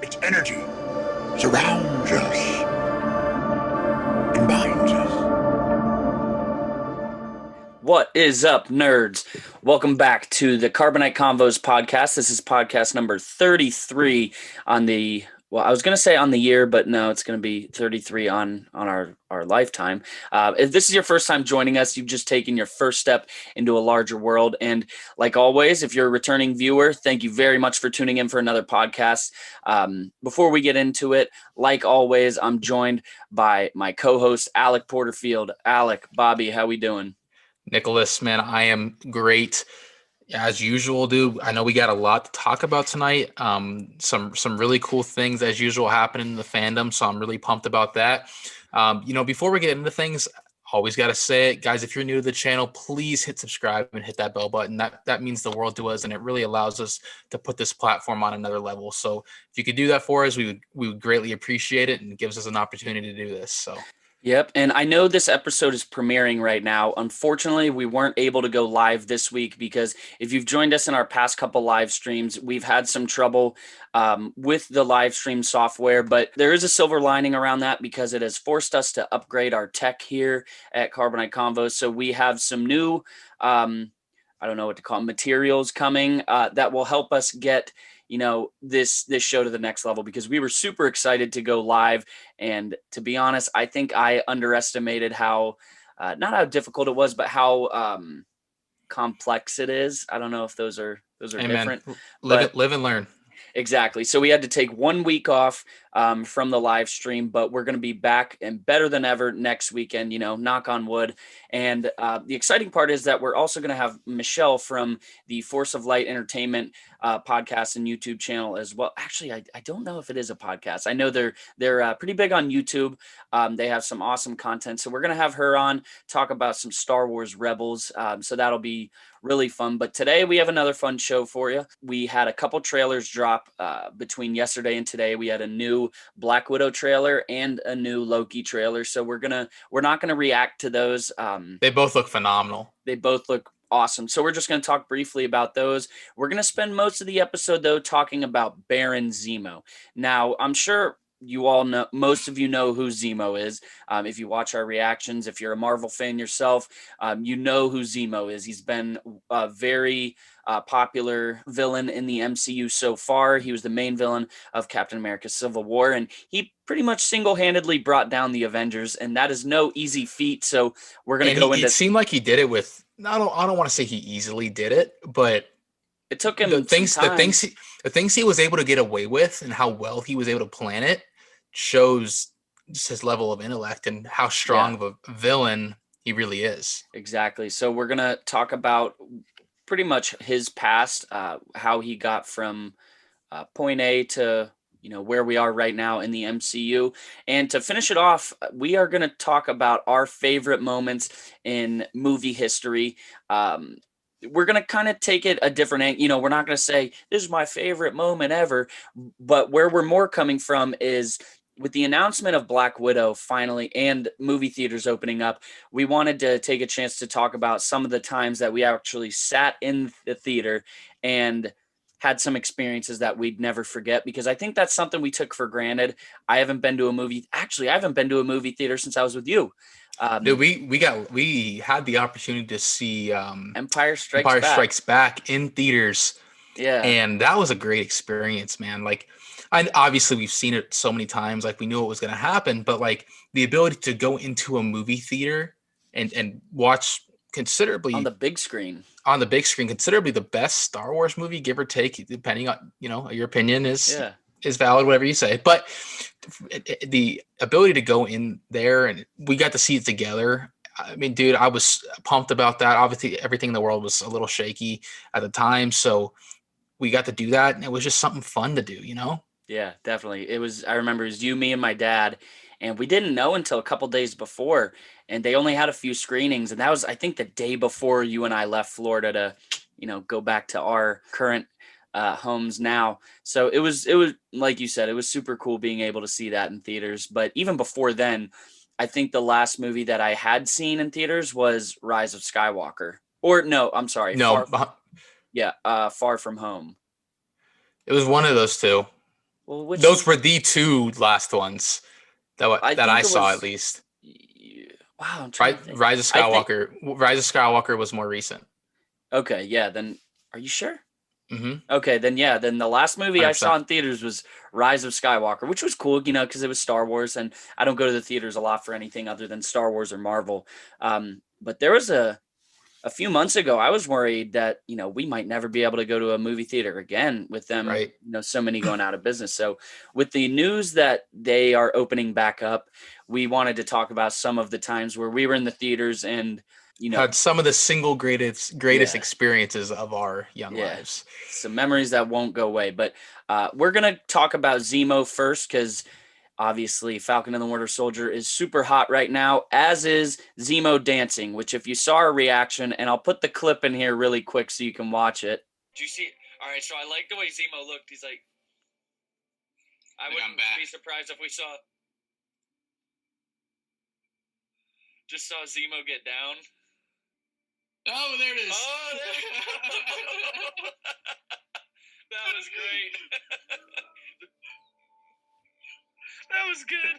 Its energy surrounds us and binds us. What is up, nerds? Welcome back to the Carbonite Convos Podcast. This is podcast number 33 on I was going to say on the year, but no, it's going to be 33 on our lifetime. If this is your first time joining us, you've just taken your first step into a larger world. And like always, if you're a returning viewer, thank you very much for tuning in for another podcast. Before we get into it, like always, I'm joined by my co-host, Alec Porterfield. Alec, Bobby, how we doing? Nicholas, man, I am great as usual, dude. I know we got a lot to talk about tonight. Some really cool things as usual happening in the fandom, so I'm really pumped about that. Before we get into things, always got to say it, guys. If you're new to the channel, please hit subscribe and hit that bell button. That means the world to us, and it really allows us to put this platform on another level. So if you could do that for us, we would greatly appreciate it, and it gives us an opportunity to do this. So. Yep. And I know this episode is premiering right now. Unfortunately, we weren't able to go live this week because if you've joined us in our past couple live streams, we've had some trouble with the live stream software, but there is a silver lining around that because it has forced us to upgrade our tech here at Carbonite Convos. So we have some new, I don't know what to call them, materials coming that will help us get this show to the next level, because we were super excited to go live. And to be honest, I think I underestimated how not how difficult it was, but how complex it is. I don't know if those are Amen. different. Live and learn. Exactly. So we had to take 1 week off from the live stream, but we're going to be back and better than ever next weekend, knock on wood. And the exciting part is that we're also going to have Michelle from the Force of Light Entertainment podcast and YouTube channel as well. Actually, I don't know if it is a podcast. I know they're pretty big on YouTube. They have some awesome content. So we're going to have her on, talk about some Star Wars Rebels. So that'll be really fun. But today we have another fun show for you. We had a couple trailers drop between yesterday and today. We had a new Black Widow trailer and a new Loki trailer. So we're not gonna react to those. They both look phenomenal. They both look awesome. So we're just going to talk briefly about those. We're going to spend most of the episode, though, talking about Baron Zemo. Now, I'm sure you all know, most of you know who Zemo is. If you watch our reactions, if you're a Marvel fan yourself, you know who Zemo is. He's been a very popular villain in the MCU so far. He was the main villain of Captain America Civil War, and he pretty much single-handedly brought down the Avengers, and that is no easy feat. So we're going to go into... It seemed like he did it with... I don't want to say he easily did it, but it took him the things he was able to get away with and how well he was able to plan it shows just his level of intellect and how strong of a villain he really is. Exactly. So we're going to talk about pretty much his past, how he got from point A to where we are right now in the MCU. And to finish it off, we are going to talk about our favorite moments in movie history. We're going to kind of take it a different angle. We're not going to say this is my favorite moment ever, but where we're more coming from is with the announcement of Black Widow finally and movie theaters opening up, we wanted to take a chance to talk about some of the times that we actually sat in the theater and had some experiences that we'd never forget, because I think that's something we took for granted. I haven't been to a movie theater since I was with you. Dude, we had the opportunity to see Empire Strikes Back in theaters. Yeah. And that was a great experience, man. Like, obviously we've seen it so many times, like we knew it was going to happen, but like the ability to go into a movie theater and watch considerably on the big screen, considerably the best Star Wars movie, give or take, depending on, your opinion is valid, whatever you say. But the ability to go in there and we got to see it together. I mean, dude, I was pumped about that. Obviously, everything in the world was a little shaky at the time, so we got to do that, and it was just something fun to do, Yeah, definitely. I remember it was you, me, and my dad, and we didn't know until a couple days before, and they only had a few screenings, and that was, I think, the day before you and I left Florida to, go back to our current homes now. So it was like you said, it was super cool being able to see that in theaters. But even before then, I think the last movie that I had seen in theaters was Rise of Skywalker. Or no, I'm sorry. No, Far From Home. it was one of those two. Well, which Those were the two last ones that I that think I it saw was. at least. Wow, I'm trying Right, to think. Rise of I think. Skywalker. Rise of Skywalker was more recent. Okay, yeah. Then, are you sure? Mm-hmm. Okay, then yeah. Then the last movie I saw 100%. in theaters was Rise of Skywalker, which was cool, because it was Star Wars, and I don't go to the theaters a lot for anything other than Star Wars or Marvel. But there was a few months ago, I was worried that, we might never be able to go to a movie theater again with them, Right. so many going out of business. So with the news that they are opening back up, we wanted to talk about some of the times where we were in the theaters and, Had some of the single greatest yeah, experiences of our young yeah, lives. some memories that won't go away. But we're going to talk about Zemo first because obviously, Falcon and the Winter Soldier is super hot right now, as is Zemo dancing, which if you saw our reaction, and I'll put the clip in here really quick so you can watch it. Do you see? All right, so I like the way Zemo looked. He's like, I wouldn't be surprised if we just saw Zemo get down. Oh, there it is. Oh, that was great. That was good.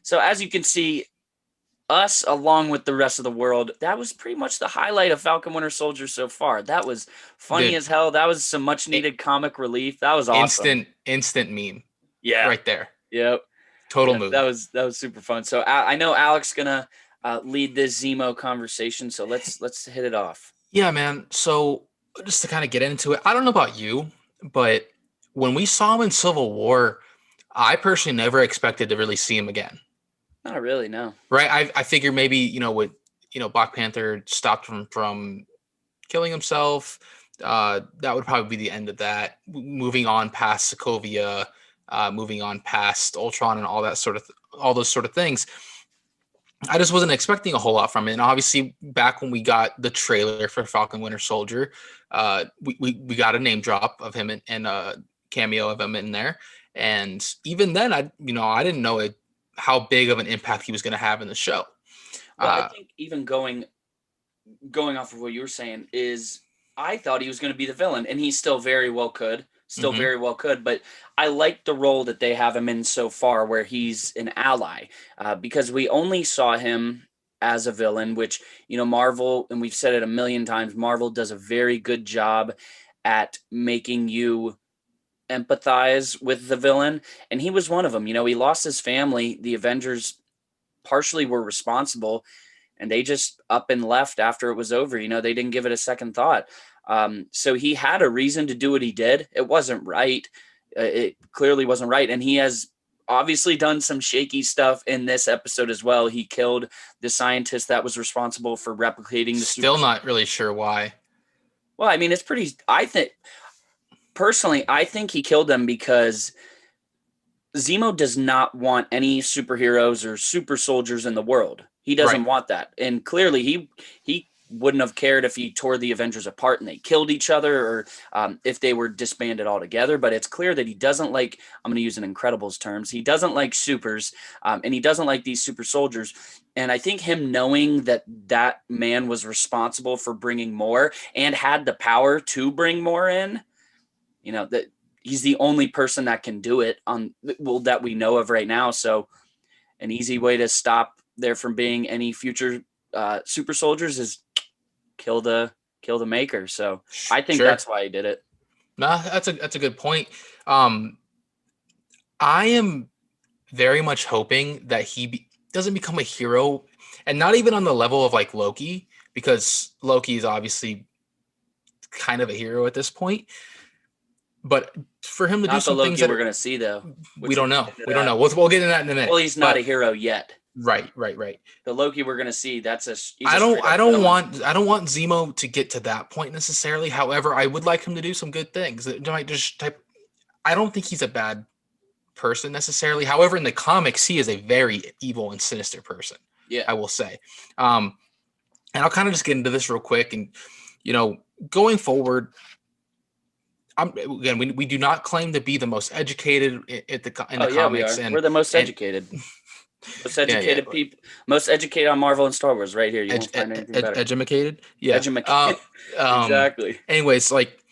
So as you can see, us along with the rest of the world, that was pretty much the highlight of Falcon Winter Soldier so far. That was funny as hell. That was some much needed comic relief. That was awesome. Instant meme. Yeah. Right there. Yep. Total Yeah, move. that was super fun. So I know Alec's gonna lead this Zemo conversation. So let's hit it off. Yeah, man. So just to kind of get into it, I don't know about you, but when we saw him in Civil War, I personally never expected to really see him again. Not really, no. Right? I figure maybe, with Black Panther stopped him from killing himself. That would probably be the end of that. Moving on past Sokovia, moving on past Ultron and all that all those sort of things. I just wasn't expecting a whole lot from it. And obviously, back when we got the trailer for Falcon Winter Soldier, we got a name drop of him and a cameo of him in there. And even then, I didn't know how big of an impact he was going to have in the show. Well, I think even going off of what you were saying is I thought he was going to be the villain, and he still very well could. Very well could, but I like the role that they have him in so far where he's an ally, because we only saw him as a villain, which, Marvel, and we've said it a million times, Marvel does a very good job at making you empathize with the villain, and he was one of them. He lost his family. The Avengers partially were responsible, and they just up and left after it was over. They didn't give it a second thought. So he had a reason to do what he did. It wasn't right. It clearly wasn't right. And he has obviously done some shaky stuff in this episode as well. He killed the scientist that was responsible for replicating the Still not really sure why. Well, I mean, it's pretty, personally, I think he killed them because Zemo does not want any superheroes or super soldiers in the world. He doesn't want that. And clearly he wouldn't have cared if he tore the Avengers apart and they killed each other, or if they were disbanded altogether. But it's clear that he doesn't like, I'm going to use an Incredibles terms, he doesn't like supers, and he doesn't like these super soldiers. And I think him knowing that man was responsible for bringing more and had the power to bring more in, that he's the only person that can do it that we know of right now. So an easy way to stop there from being any future super soldiers is kill the maker. So I think that's why he did it. Nah, that's a good point. I am very much hoping that he doesn't become a hero, and not even on the level of like Loki, because Loki is obviously kind of a hero at this point. But for him to do some things that we're going to see, though, we don't know. We don't know. We'll get into that in a minute. Well, he's not a hero yet. Right. The Loki we're going to see, I don't want Zemo to get to that point necessarily. However, I would like him to do some good things. I don't think he's a bad person necessarily. However, in the comics, he is a very evil and sinister person. Yeah, I will say. And I'll kind of just get into this real quick. And going forward, we do not claim to be the most educated in the comics. We're the most educated. Most educated people, most educated on Marvel and Star Wars, right here. You won't find anything better. Edumacated? Yeah. Exactly. Anyways, like,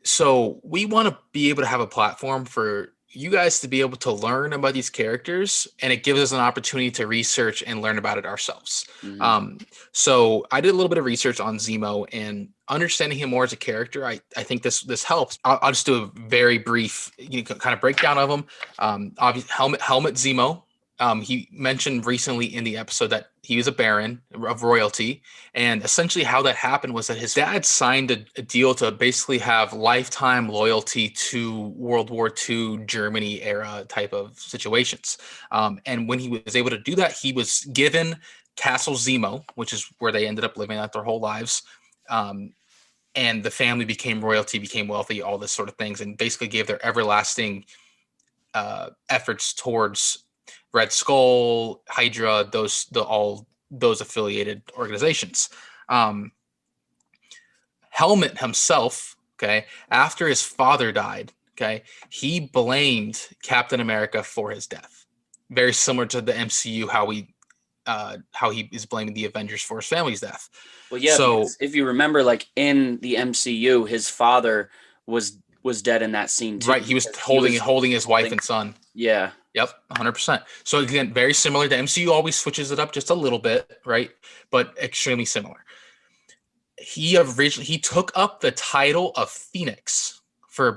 So we want to be able to have a platform for you guys to be able to learn about these characters, and it gives us an opportunity to research and learn about it ourselves. Mhm. So I did a little bit of research on Zemo and understanding him more as a character. I think this helps. I'll just do a very brief kind of breakdown of him. Obviously, Helmet Zemo. He mentioned recently in the episode that he was a baron of royalty, and essentially how that happened was that his dad signed a deal to basically have lifetime loyalty to World War II Germany era type of situations. And when he was able to do that, he was given Castle Zemo, which is where they ended up living out their whole lives. And the family became royalty, became wealthy, all this sort of things, and basically gave their everlasting efforts towards Red Skull, Hydra, all those affiliated organizations. Helmet himself, okay, after his father died, okay, he blamed Captain America for his death. Very similar to the MCU, how he is blaming the Avengers for his family's death. Well, yeah, So because if you remember, like in the MCU, his father was dead in that scene too. right, he was because holding his wife and son. Yeah. Yep, 100%. So again, very similar. The MCU always switches it up just a little bit, right? But extremely similar. He took up the title of Phoenix for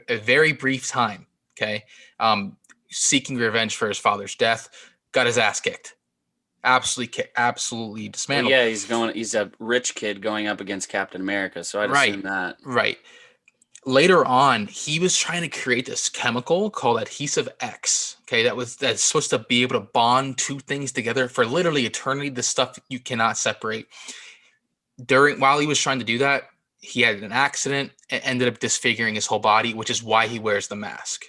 a very brief time. Okay, seeking revenge for his father's death, got his ass kicked, absolutely Well, dismantled. yeah, he's a rich kid going up against Captain America, so I'd assume that. Right. Later on, he was trying to create this chemical called adhesive X. Okay, that's supposed to be able to bond two things together for literally eternity. The stuff you cannot separate. While he was trying to do that, he had an accident and ended up disfiguring his whole body, which is why he wears the mask.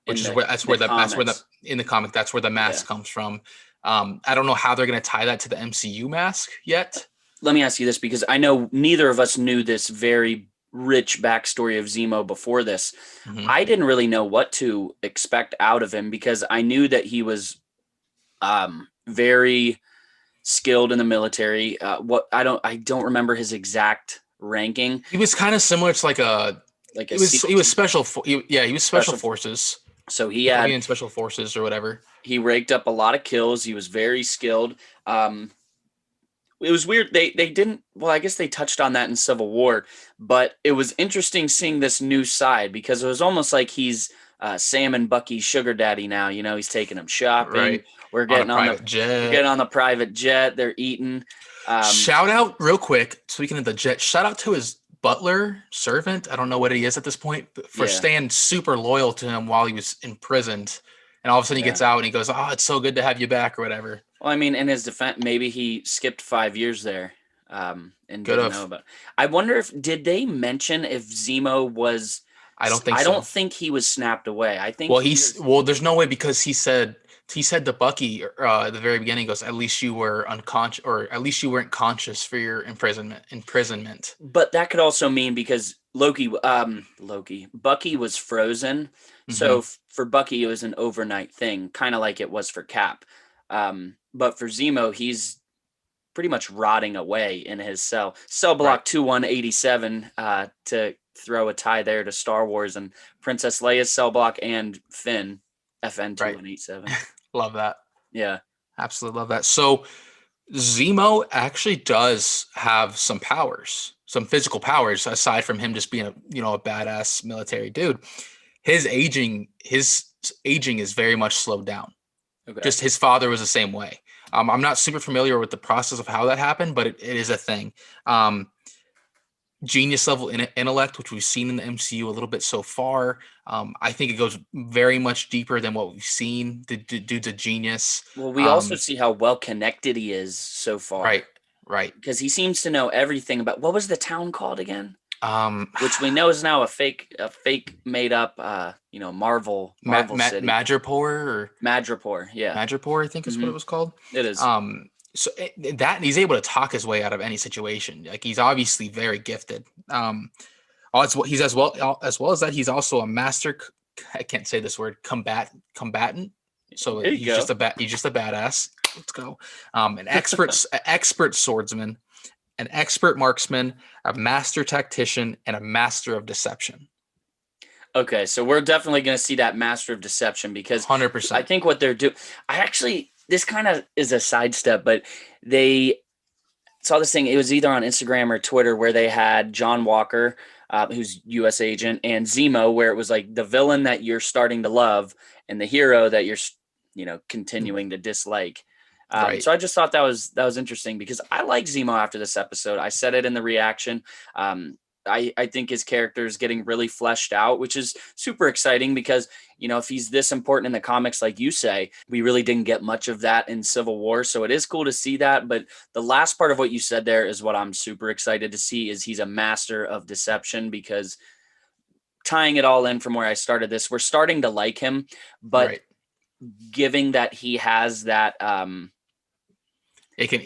Which is where in the comic that's where the mask comes from. I don't know how they're going to tie that to the MCU mask yet. Let me ask you this, because I know neither of us knew this very rich backstory of Zemo before this. Mhm. I didn't really know what to expect out of him, because I knew that he was very skilled in the military. I don't remember his exact ranking. He was kind of similar to he was special forces. So he had in special forces or whatever. He raked up a lot of kills. He was very skilled. It was weird. They didn't. Well, I guess they touched on that in Civil War, but it was interesting seeing this new side, because it was almost like he's Sam and Bucky's sugar daddy now. You know, he's taking them shopping. Right. We're getting on the jet. We're getting on the private jet. They're eating. Shout out real quick. Speaking of the jet, shout out to his butler, servant. I don't know what he is at this point, but for staying super loyal to him while he was imprisoned. And all of a sudden he gets out and he goes, "Oh, it's so good to have you back," or whatever. Well, I mean, in his defense, maybe he skipped 5 years there and didn't know about it. I wonder did they mention if Zemo was... I don't think so. I don't think he was snapped away. I think there's no way, because he said to Bucky at the very beginning, he goes, "At least you were unconscious, or at least you weren't conscious for your imprisonment." But that could also mean because Bucky was frozen. Mm-hmm. So for Bucky, it was an overnight thing, kind of like it was for Cap. But for Zemo, he's pretty much rotting away in his cell block 2187, to throw a tie there to Star Wars and Princess Leia's cell block and Finn, FN 2187. Love that. Yeah, absolutely love that. So Zemo actually does have some powers, some physical powers, aside from him just being a badass military dude. His aging is very much slowed down. Okay. Just his father was the same way. I'm not super familiar with the process of how that happened, but it is a thing. Genius level intellect, which we've seen in the MCU a little bit so far. I think it goes very much deeper than what we've seen. The dude's a genius. Well, we also see how well connected he is so far. Right. Because he seems to know everything about... What was the town called again? Which we know is now a fake made up, Marvel city. Madripoor, yeah. Madripoor, I think is what it was called. It is. So that he's able to talk his way out of any situation. Like, he's obviously very gifted. He's as well as that, he's also a master. I can't say this word. Combatant. So he's just a badass. Let's go. An expert swordsman. an expert marksman, a master tactician, and a master of deception. Okay, so we're definitely going to see that master of deception because 100%. I think what they're doing, this kind of is a sidestep, but they saw this thing. It was either on Instagram or Twitter where they had John Walker, who's U.S. agent, and Zemo, where it was like the villain that you're starting to love and the hero that you're, continuing to dislike. Right. So I just thought that was interesting because I like Zemo after this episode. I said it in the reaction. I think his character is getting really fleshed out, which is super exciting because, if he's this important in the comics, like you say, we really didn't get much of that in Civil War. So it is cool to see that. But the last part of what you said there is what I'm super excited to see is he's a master of deception, because tying it all in from where I started this, we're starting to like him, but Right. giving that he has that, It can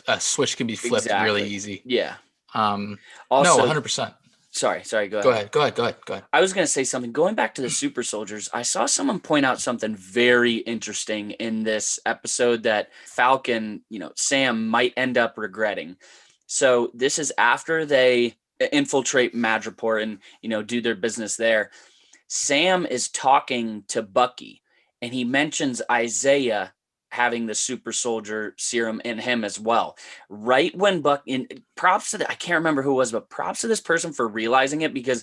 a switch can be flipped really easy. Yeah. Also, no, 100%. Sorry. Go ahead. Go ahead. I was going to say something. Going back to the super soldiers, I saw someone point out something very interesting in this episode that Falcon, Sam might end up regretting. So this is after they infiltrate Madripoor and, do their business there. Sam is talking to Bucky, and he mentions Isaiah having the super soldier serum in him as well. Right when props to I can't remember who it was, but props to this person for realizing it, because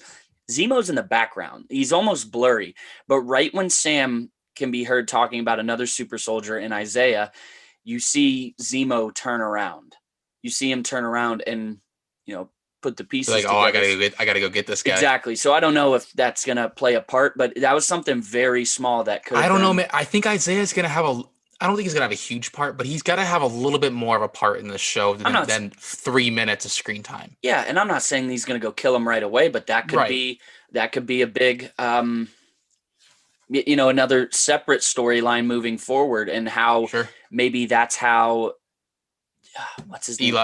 Zemo's in the background. He's almost blurry. But right when Sam can be heard talking about another super soldier in Isaiah, you see Zemo turn around. You see him turn around and, put the pieces together. I gotta go get this guy. Exactly. So I don't know if that's gonna play a part, but that was something very small that could. I don't know, man. I think Isaiah's gonna have I don't think he's gonna have a huge part, but he's got to have a little bit more of a part in the show than 3 minutes of screen time. Yeah, and I'm not saying he's gonna go kill him right away, but that could be a big, another separate storyline moving forward, and how maybe that's how. What's his name?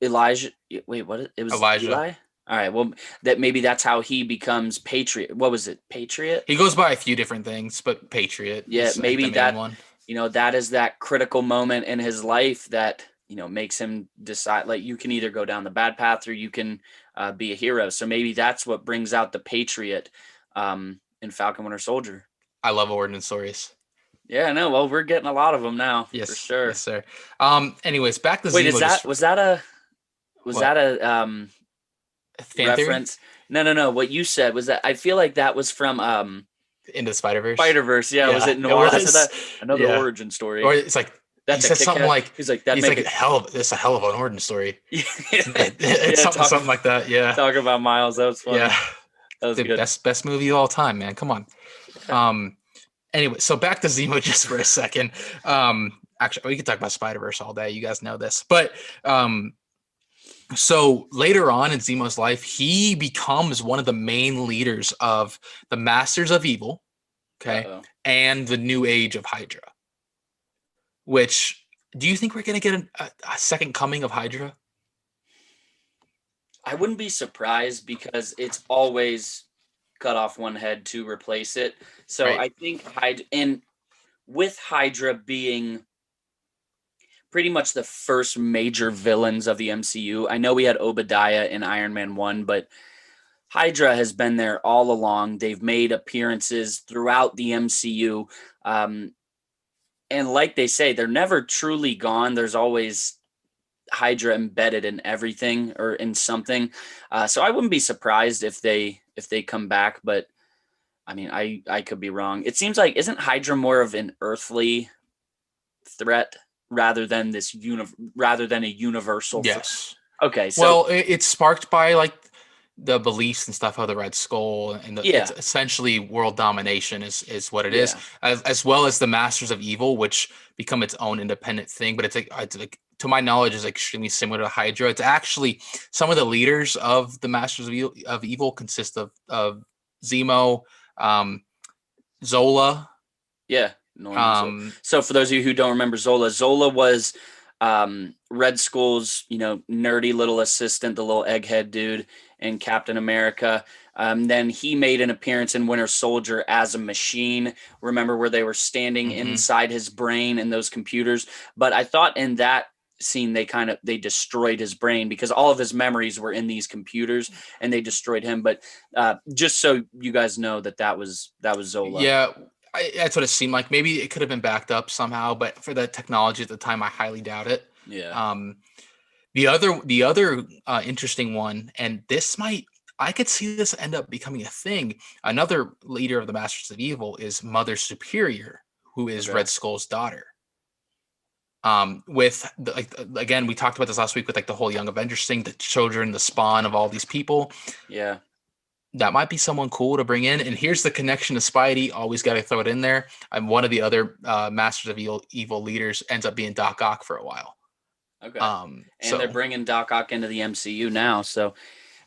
Elijah. Wait, what? It was Elijah. Eli? All right. Well, maybe that's how he becomes Patriot. What was it? Patriot? He goes by a few different things, but Patriot. Yeah, maybe that one. That is that critical moment in his life that, makes him decide, like, you can either go down the bad path or you can be a hero. So maybe that's what brings out the Patriot in Falcon Winter Soldier. I love origin stories. Yeah, I know. Well, we're getting a lot of them now. Yes, for sure. Yes, sir. Anyways, back to Zemo. Wait, was that a fan reference? Theory? No. What you said was that I feel like that was from Into Spider-Verse. Yeah. Was it Noir? I said that another origin story. Or it's like that's he said something like he's like that's a hell of an origin story. It's something like that. Yeah. Talk about Miles. That was funny. Yeah. That was the good. best movie of all time, man. Come on. Anyway, so back to Zemo just for a second. Actually, we could talk about Spider-Verse all day. You guys know this, but so later on in Zemo's life, he becomes one of the main leaders of the Masters of Evil, and the New Age of Hydra. Which, do you think we're going to get a second coming of Hydra? I wouldn't be surprised, because it's always cut off one head to replace it. So I think with Hydra being pretty much the first major villains of the MCU. I know we had Obadiah in Iron Man 1, but Hydra has been there all along. They've made appearances throughout the MCU. And like they say, they're never truly gone. There's always Hydra embedded in everything or in something. So I wouldn't be surprised if they come back, but I mean, I could be wrong. It seems like, isn't Hydra more of an earthly threat rather than a universal? Yes. Okay. So, well, it's sparked by like the beliefs and stuff of the Red Skull, and it's essentially world domination is what it is, as well as the Masters of Evil, which become its own independent thing. But it's like to my knowledge, is extremely similar to Hydra. It's actually some of the leaders of the Masters of Evil consist of Zemo, Zola. Yeah. So for those of you who don't remember Zola was Red Skull's, nerdy little assistant, the little egghead dude in Captain America. Then he made an appearance in Winter Soldier as a machine. Remember where they were standing inside his brain and those computers. But I thought in that scene, they destroyed his brain because all of his memories were in these computers and they destroyed him. But just so you guys know that was Zola. Yeah, that's what it seemed like. Maybe it could have been backed up somehow, but for the technology at the time, I highly doubt it. Yeah. The other interesting one, and I could see this end up becoming a thing. Another leader of the Masters of Evil is Mother Superior, who is Red Skull's daughter. Again, we talked about this last week with like the whole Young Avengers thing, the children, the spawn of all these people. Yeah. That might be someone cool to bring in. And here's the connection to Spidey. Always got to throw it in there. One of the other Masters of Evil leaders ends up being Doc Ock for a while. Okay. And they're bringing Doc Ock into the MCU now. So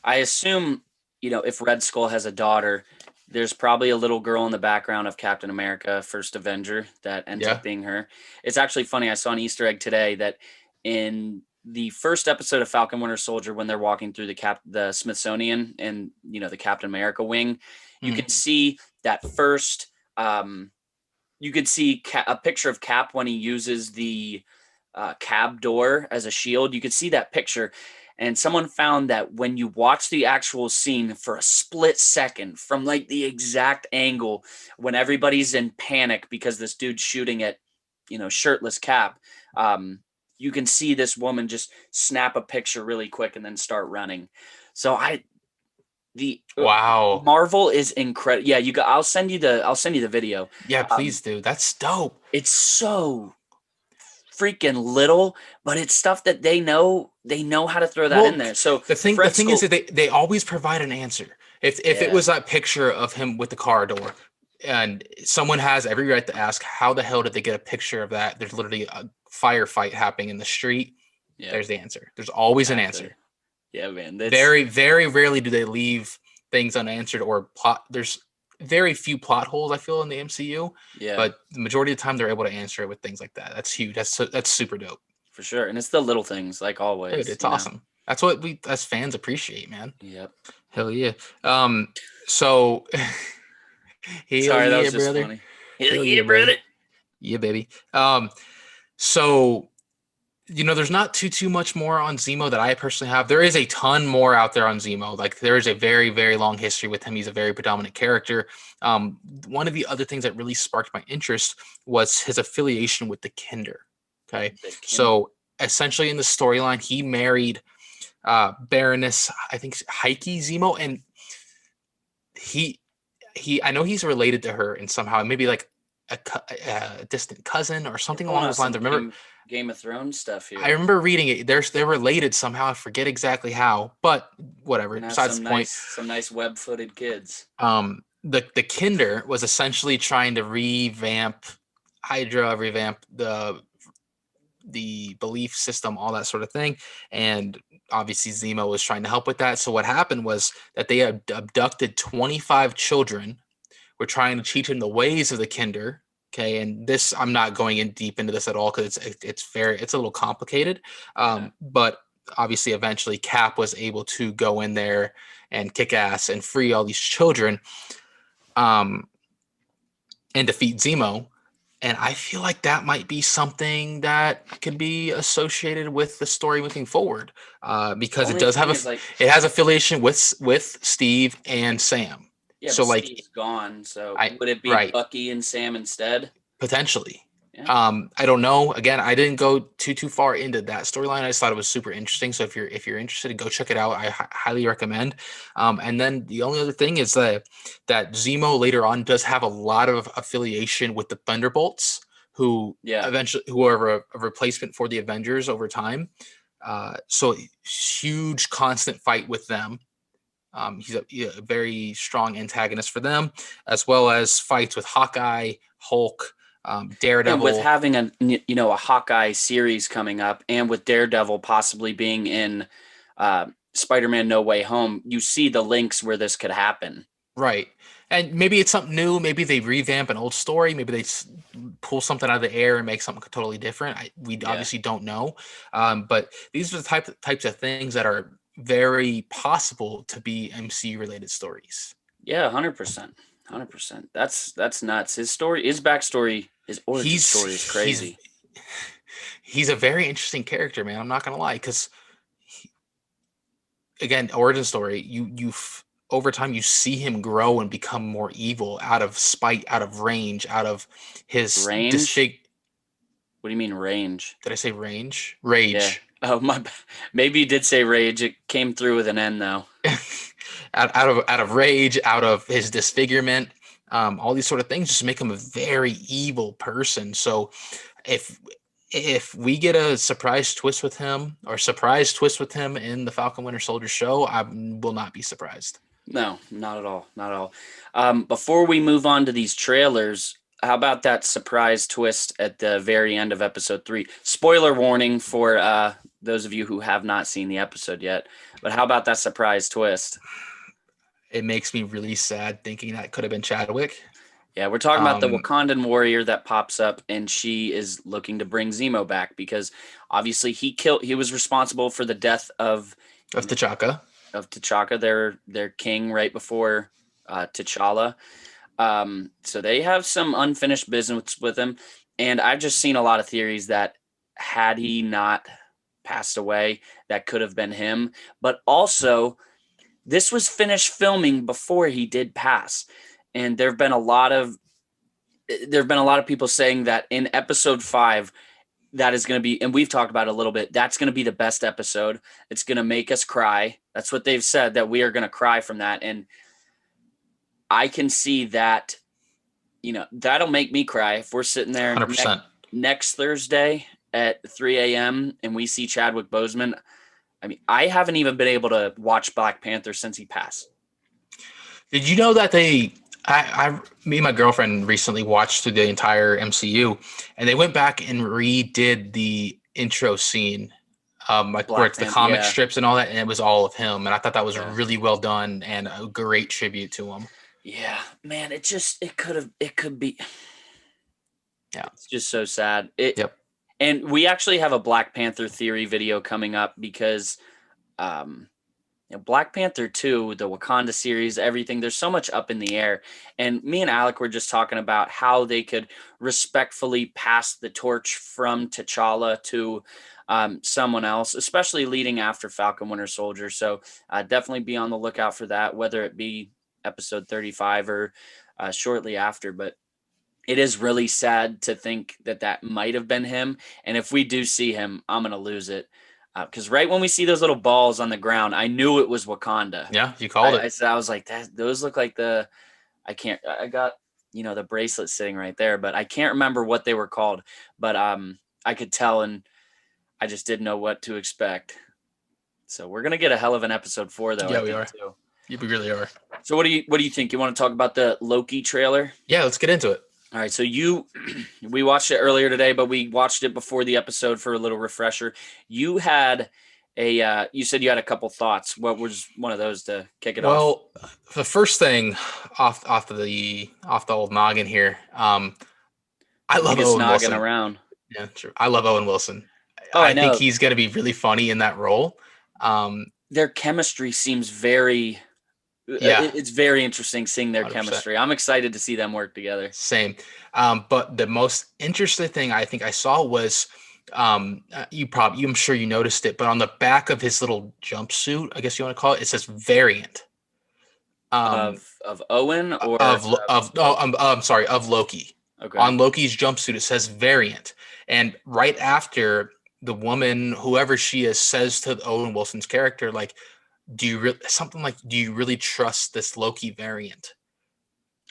I assume, if Red Skull has a daughter, there's probably a little girl in the background of Captain America, First Avenger, that ends up being her. It's actually funny. I saw an Easter egg today that in the first episode of Falcon Winter Soldier, when they're walking through the Smithsonian and, the Captain America wing, you can see that first, you could see a picture of Cap when he uses the cab door as a shield. You could see that picture. And someone found that when you watch the actual scene for a split second from like the exact angle when everybody's in panic because this dude's shooting at, shirtless Cap, you can see this woman just snap a picture really quick and then start running. So wow, Marvel is incredible. Yeah, I'll send you the video. Yeah, please do. That's dope. It's so freaking little, but it's stuff that they know how to throw that in there. So the thing is that they always provide an answer. If it was that picture of him with the car door, and someone has every right to ask, how the hell did they get a picture of that? There's literally a firefight happening in the street. Yeah. There's the answer. There's always an answer. Yeah, man. Very, very rarely do they leave things unanswered or plot. There's very few plot holes, I feel, in the MCU. Yeah. But the majority of the time, they're able to answer it with things like that. That's huge. That's super dope. For sure. And it's the little things, like always. Dude, it's awesome. That's what we as fans appreciate, man. Yep. Hell yeah. So sorry, that was just brother. Funny. Hell yeah, brother. Yeah, baby. So there's not too much more on Zemo that I personally have. There is a ton more out there on Zemo. Like there is a very, very long history with him. He's a very predominant character. One of the other things that really sparked my interest was his affiliation with the Kinder. Okay. So essentially in the storyline, he married Baroness, I think Heike Zemo, and I know he's related to her and somehow maybe like a distant cousin or something along those lines. Remember Game of Thrones stuff here. I remember reading it. They're related somehow. I forget exactly how, but whatever. Besides the point. Some nice web-footed kids. The Kinder was essentially trying to revamp Hydra, revamp the belief system, all that sort of thing. And obviously Zemo was trying to help with that. So what happened was that they abducted 25 children. We're trying to teach them the ways of the Kinder. Okay, and this, I'm not going in deep into this at all because it's a little complicated. But obviously, eventually, Cap was able to go in there and kick ass and free all these children, and defeat Zemo. And I feel like that might be something that could be associated with the story moving forward, because it does have it has affiliation with Steve and Sam. Yeah, so like Steve's gone. So would it be Bucky and Sam instead? Potentially. Yeah. I don't know. Again, I didn't go too far into that storyline. I just thought it was super interesting. So if you're interested, go check it out. I highly recommend. And then the only other thing is that Zemo later on does have a lot of affiliation with the Thunderbolts, who eventually are a replacement for the Avengers over time. So huge constant fight with them. He's a very strong antagonist for them, as well as fights with Hawkeye, Hulk, Daredevil. And with having a Hawkeye series coming up, and with Daredevil possibly being in Spider-Man: No Way Home, you see the links where this could happen. Right, and maybe it's something new. Maybe they revamp an old story. Maybe they pull something out of the air and make something totally different. We obviously don't know, but these are the types of things that are very possible to be MCU related stories. Yeah, 100%. That's nuts. His backstory, his origin story is crazy. He's a very interesting character, man. I'm not gonna lie, because again, origin story. Over time you see him grow and become more evil out of spite, out of range, out of his Range? disfig. What do you mean range? Did I say range? Yeah. Rage. Oh maybe you did say rage. It came through with an N though. out of rage, out of his disfigurement, all these sort of things just make him a very evil person. So if we get a surprise twist with him in the Falcon Winter Soldier show, I will not be surprised. No, not at all. Not at all. Before we move on to these trailers, how about that surprise twist at the very end of episode 3? Spoiler warning for those of you who have not seen the episode yet. But how about that surprise twist? It makes me really sad thinking that could have been Chadwick. Yeah, we're talking about the Wakandan warrior that pops up, and she is looking to bring Zemo back because obviously he was responsible for the death of T'Chaka. Of T'Chaka, their king, right before T'Challa. So they have some unfinished business with him, and I've just seen a lot of theories that had he not passed away, that could have been him. But also, this was finished filming before he did pass. And there have been a lot of people saying that in episode 5, that is going to be, and we've talked about it a little bit, that's going to be the best episode. It's going to make us cry. That's what they've said, that we are going to cry from that. And I can see that, that'll make me cry if we're sitting there 100%. Next Thursday at 3 a.m. and we see Chadwick Boseman. I mean, I haven't even been able to watch Black Panther since he passed. Did you know that me and my girlfriend recently watched through the entire MCU, and they went back and redid the intro scene, where it's the comic strips and all that, and it was all of him. And I thought that was really well done and a great tribute to him. Yeah, man, it could be. Yeah, it's just so sad. Yep. And we actually have a Black Panther theory video coming up because, Black Panther 2, the Wakanda series, everything, there's so much up in the air. And me and Alec were just talking about how they could respectfully pass the torch from T'Challa to someone else, especially leading after Falcon Winter Soldier. So definitely be on the lookout for that, whether it be episode 35 or shortly after. But it is really sad to think that might have been him. And if we do see him, I'm going to lose it. Because right when we see those little balls on the ground, I knew it was Wakanda. Yeah, you called it. I was like, those look like I got, the bracelet sitting right there, but I can't remember what they were called. But I could tell, and I just didn't know what to expect. So we're going to get a hell of an episode 4, though. Yeah, we are. Too. Yeah, we really are. So what do you think? You want to talk about the Loki trailer? Yeah, let's get into it. All right, so we watched it earlier today, but we watched it before the episode for a little refresher. You had you said you had a couple thoughts. What was one of those to kick it off? Well, the first thing off the old noggin here, I love Owen Wilson. Around. Yeah, true. I love Owen Wilson. Oh, I think he's going to be really funny in that role. Their chemistry seems very. Yeah, it's very interesting seeing their 100%. Chemistry. I'm excited to see them work together. Same. But the most interesting thing I think I saw was I'm sure you noticed it, but on the back of his little jumpsuit, I guess you want to call it says variant. Of Owen or of Loki. Okay. On Loki's jumpsuit, it says variant. And right after the woman, whoever she is, says to Owen Wilson's character, like, do you really trust this Loki variant?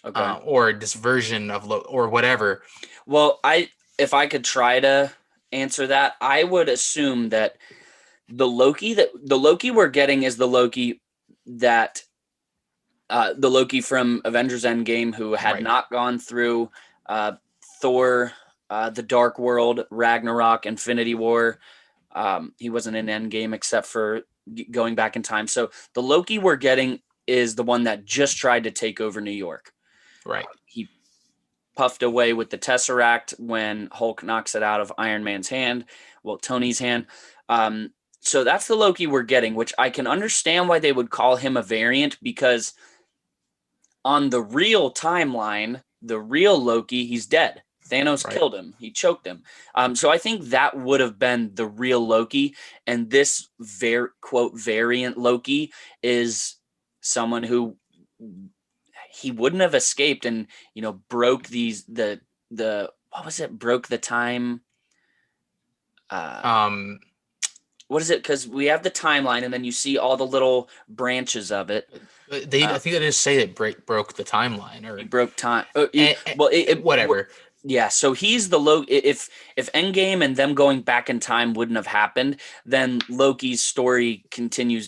Okay. Or this version of or whatever. Well, if I could try to answer that, I would assume that the Loki we're getting is the Loki that the Loki from Avengers Endgame, who had not gone through Thor, the Dark World, Ragnarok, Infinity War. He wasn't in Endgame except for going back in time. So the Loki we're getting is the one that just tried to take over New York. Right. He puffed away with the Tesseract when Hulk knocks it out of Iron Man's hand. Well, Tony's hand. So that's the Loki we're getting, which I can understand why they would call him a variant, because on the real timeline, the real Loki, he's dead. Thanos Right. killed him. He choked him. So I think that would have been the real Loki. And this quote variant Loki is someone who he wouldn't have escaped and, broke the what was it? Broke the time. Um, What is it? Because we have the timeline and then you see all the little branches of it. I think they just say it broke the timeline or He broke time. whatever. Yeah, so he's the Loki. If Endgame and them going back in time wouldn't have happened, then Loki's story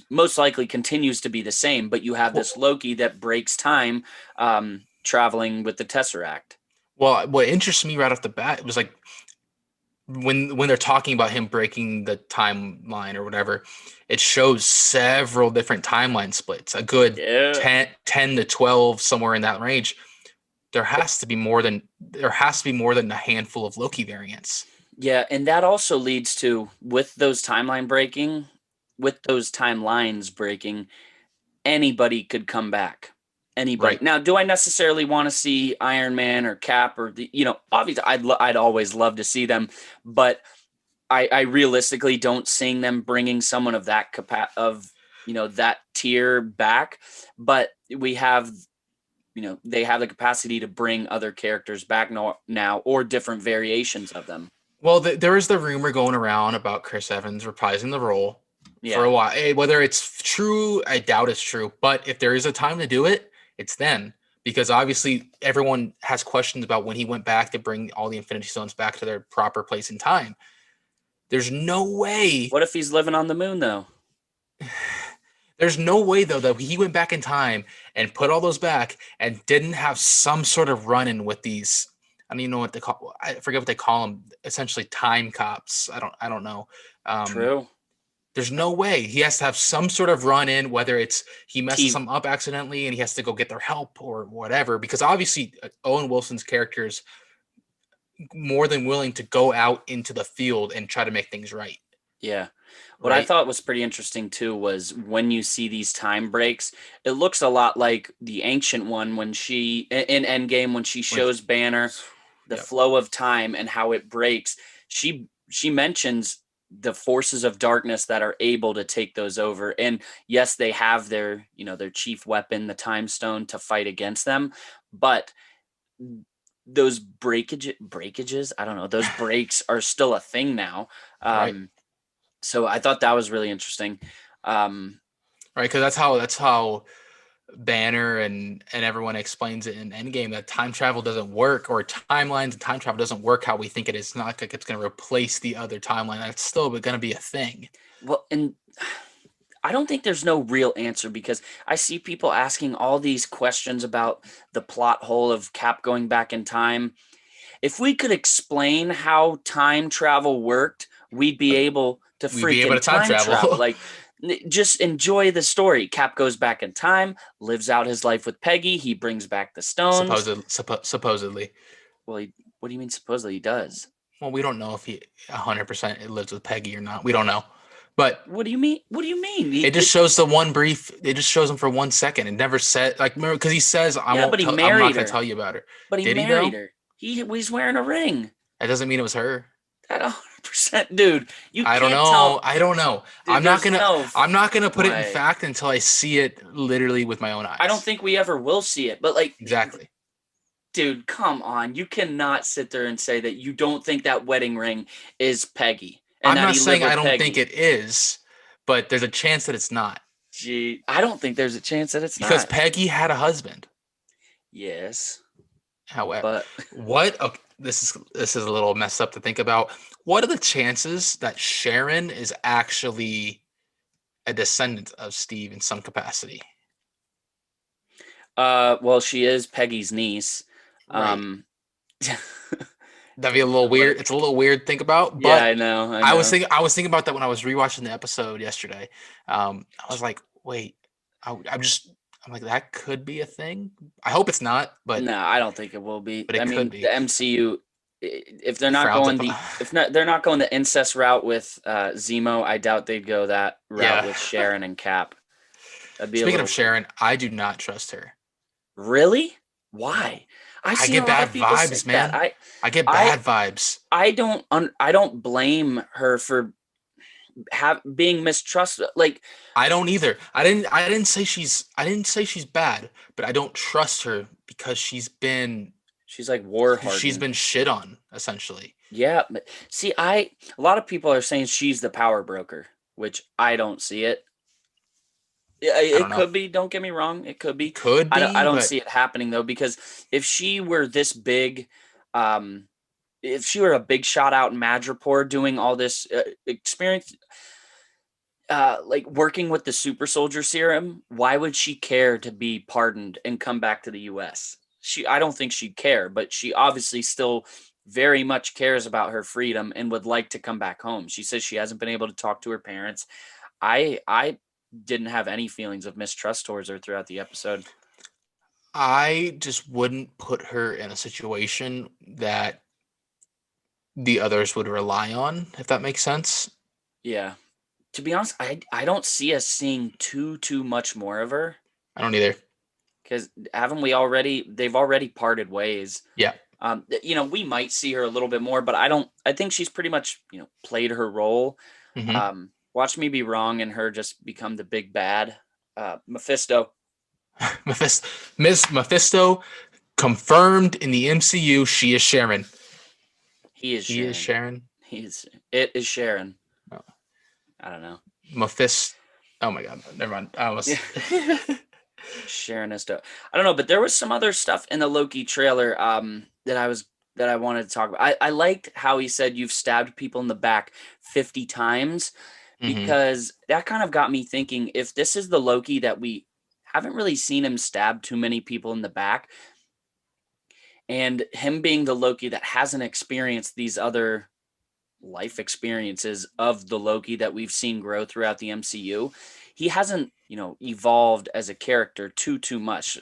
most likely continues to be the same. But you have this Loki that breaks time, traveling with the Tesseract. Well, what interests me right off the bat was like when they're talking about him breaking the timeline or whatever, it shows several different timeline splits, a good 10 to 12, somewhere in that range. There has to be more than a handful of Loki variants. Yeah, and that also leads to with those timelines breaking, anybody could come back. Anybody. Right. Now, do I necessarily want to see Iron Man or Cap or obviously I'd always love to see them, but I realistically don't see them bringing someone of that that tier back. But we have, they have the capacity to bring other characters back now or different variations of them. Well, there is the rumor going around about Chris Evans reprising the role for a while. Whether it's true, I doubt it's true. But if there is a time to do it, it's then. Because obviously everyone has questions about when he went back to bring all the Infinity Stones back to their proper place in time. There's no way. What if he's living on the moon, though? There's no way, though, that he went back in time and put all those back and didn't have some sort of run-in with these. I don't even know what they call. I forget what they call them. Essentially, time cops. I don't know. True. There's no way. He has to have some sort of run-in, whether it's he messes them up accidentally and he has to go get their help or whatever. Because obviously, Owen Wilson's character is more than willing to go out into the field and try to make things right. Yeah. What I thought was pretty interesting too was when you see these time breaks, it looks a lot like the ancient one when she in Endgame when she shows Banner the flow of time and how it breaks. She mentions the forces of darkness that are able to take those over. And yes, they have their chief weapon, the time stone, to fight against them, but those breakages, I don't know, those breaks are still a thing now. So I thought that was really interesting. Right, because that's how Banner and everyone explains it in Endgame, that time travel doesn't work, or timelines and time travel doesn't work how we think it is. It's not like it's going to replace the other timeline. That's still going to be a thing. Well, and I don't think there's no real answer because I see people asking all these questions about the plot hole of Cap going back in time. If we could explain how time travel worked, we'd be able to time travel. Like, just enjoy the story. Cap goes back in time, lives out his life with Peggy. He brings back the stones. Supposedly. Well, what do you mean supposedly he does? Well, we don't know if he 100% lives with Peggy or not. We don't know. But what do you mean? What do you mean? It just shows the one brief. It just shows him for 1 second. It never said because he says I'm not going to tell you about her. But he married her. He's wearing a ring. That doesn't mean it was her. That 100%, dude. I don't know. Dude, I'm not gonna put it in fact until I see it literally with my own eyes. I don't think we ever will see it. But exactly, dude, come on. You cannot sit there and say that you don't think that wedding ring is Peggy. I'm not saying I don't think it is, but there's a chance that it's not. Gee, I don't think there's a chance that it's not. Because Peggy had a husband. Yes. However, okay, this is a little messed up to think about. What are the chances that Sharon is actually a descendant of Steve in some capacity? Well, she is Peggy's niece. Right. That'd be a little weird. It's a little weird to think about. But yeah, I know. I was thinking about that when I was rewatching the episode yesterday. I was like, wait, I'm like, that could be a thing. I hope it's not, but no, I don't think it will be. But it could be. The MCU, if they're not going they're not going the incest route with Zemo, I doubt they'd go that route with Sharon and Cap. Speaking of Sharon, I do not trust her. Really? Why? I get bad vibes, man. I get bad vibes. I don't blame her for being mistrusted. Like, I don't either. I didn't say she's bad, but I don't trust her because she's been like war hardened. shit on, essentially. Yeah, but see, a lot of people are saying she's the power broker, which I don't see it. It could be. Don't get me wrong. It could be. I don't see it happening though, because if she were this big, if she were a big shot out in Madripoor doing all this experience, like working with the super soldier serum, why would she care to be pardoned and come back to the U.S.? I don't think she'd care, but she obviously still very much cares about her freedom and would like to come back home. She says she hasn't been able to talk to her parents. I didn't have any feelings of mistrust towards her throughout the episode. I just wouldn't put her in a situation that the others would rely on, if that makes sense. Yeah. To be honest, I don't see us seeing too much more of her. I don't either. Because they've already parted ways. Yeah. We might see her a little bit more, but I think she's pretty much, played her role. Mm-hmm. Watch me be wrong and her just become the big bad. Mephisto. Miss Mephisto confirmed in the MCU. She is Sharon. He is Sharon. It is Sharon. Oh. I don't know. Mephisto. Oh my God. Never mind. I was. Sharonisto. I don't know, but there was some other stuff in the Loki trailer that I wanted to talk about. I liked how he said you've stabbed people in the back 50 times, because that kind of got me thinking, if this is the Loki that we haven't really seen him stab too many people in the back, and him being the Loki that hasn't experienced these other life experiences of the Loki that we've seen grow throughout the MCU, he hasn't, evolved as a character too much,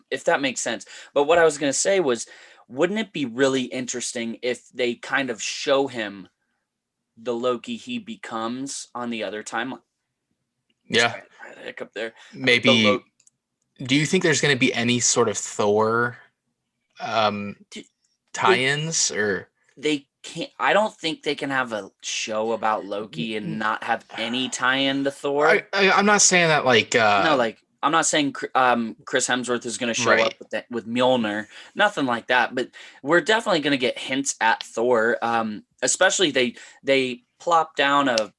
if that makes sense. But what I was going to say was, wouldn't it be really interesting if they kind of show him the Loki he becomes on the other timeline? Yeah. Sorry, I had a hiccup there. Maybe. Do you think there's going to be any sort of Thor tie-ins, or they can't? I don't think they can have a show about Loki and not have any tie-in to Thor. I'm not saying that I'm not saying Chris Hemsworth is going to show up with Mjolnir, nothing like that. But we're definitely going to get hints at Thor. Especially they plop down a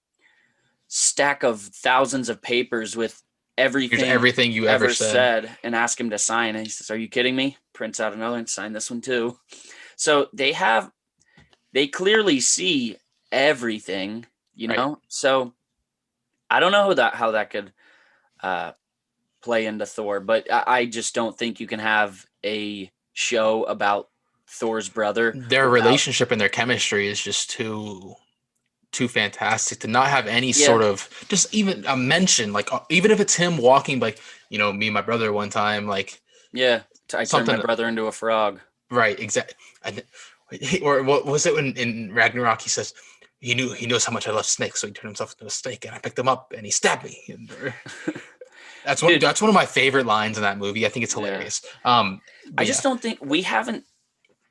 stack of thousands of papers with everything you ever said and ask him to sign. And he says, "Are you kidding me?" Prints out another and sign this one too. So they clearly see everything, Right. So I don't know how that could play into Thor, but I just don't think you can have a show about Thor's brother. Their relationship and their chemistry is just too fantastic to not have any sort of, just even a mention, like even if it's him walking, like, me and my brother one time, like, I turned my brother into a frog. Right, exactly. Or what was it when in Ragnarok he says he knows how much I love snakes, so he turned himself into a snake, and I picked him up and he stabbed me. That's one of my favorite lines in that movie. I think it's hilarious. I just don't think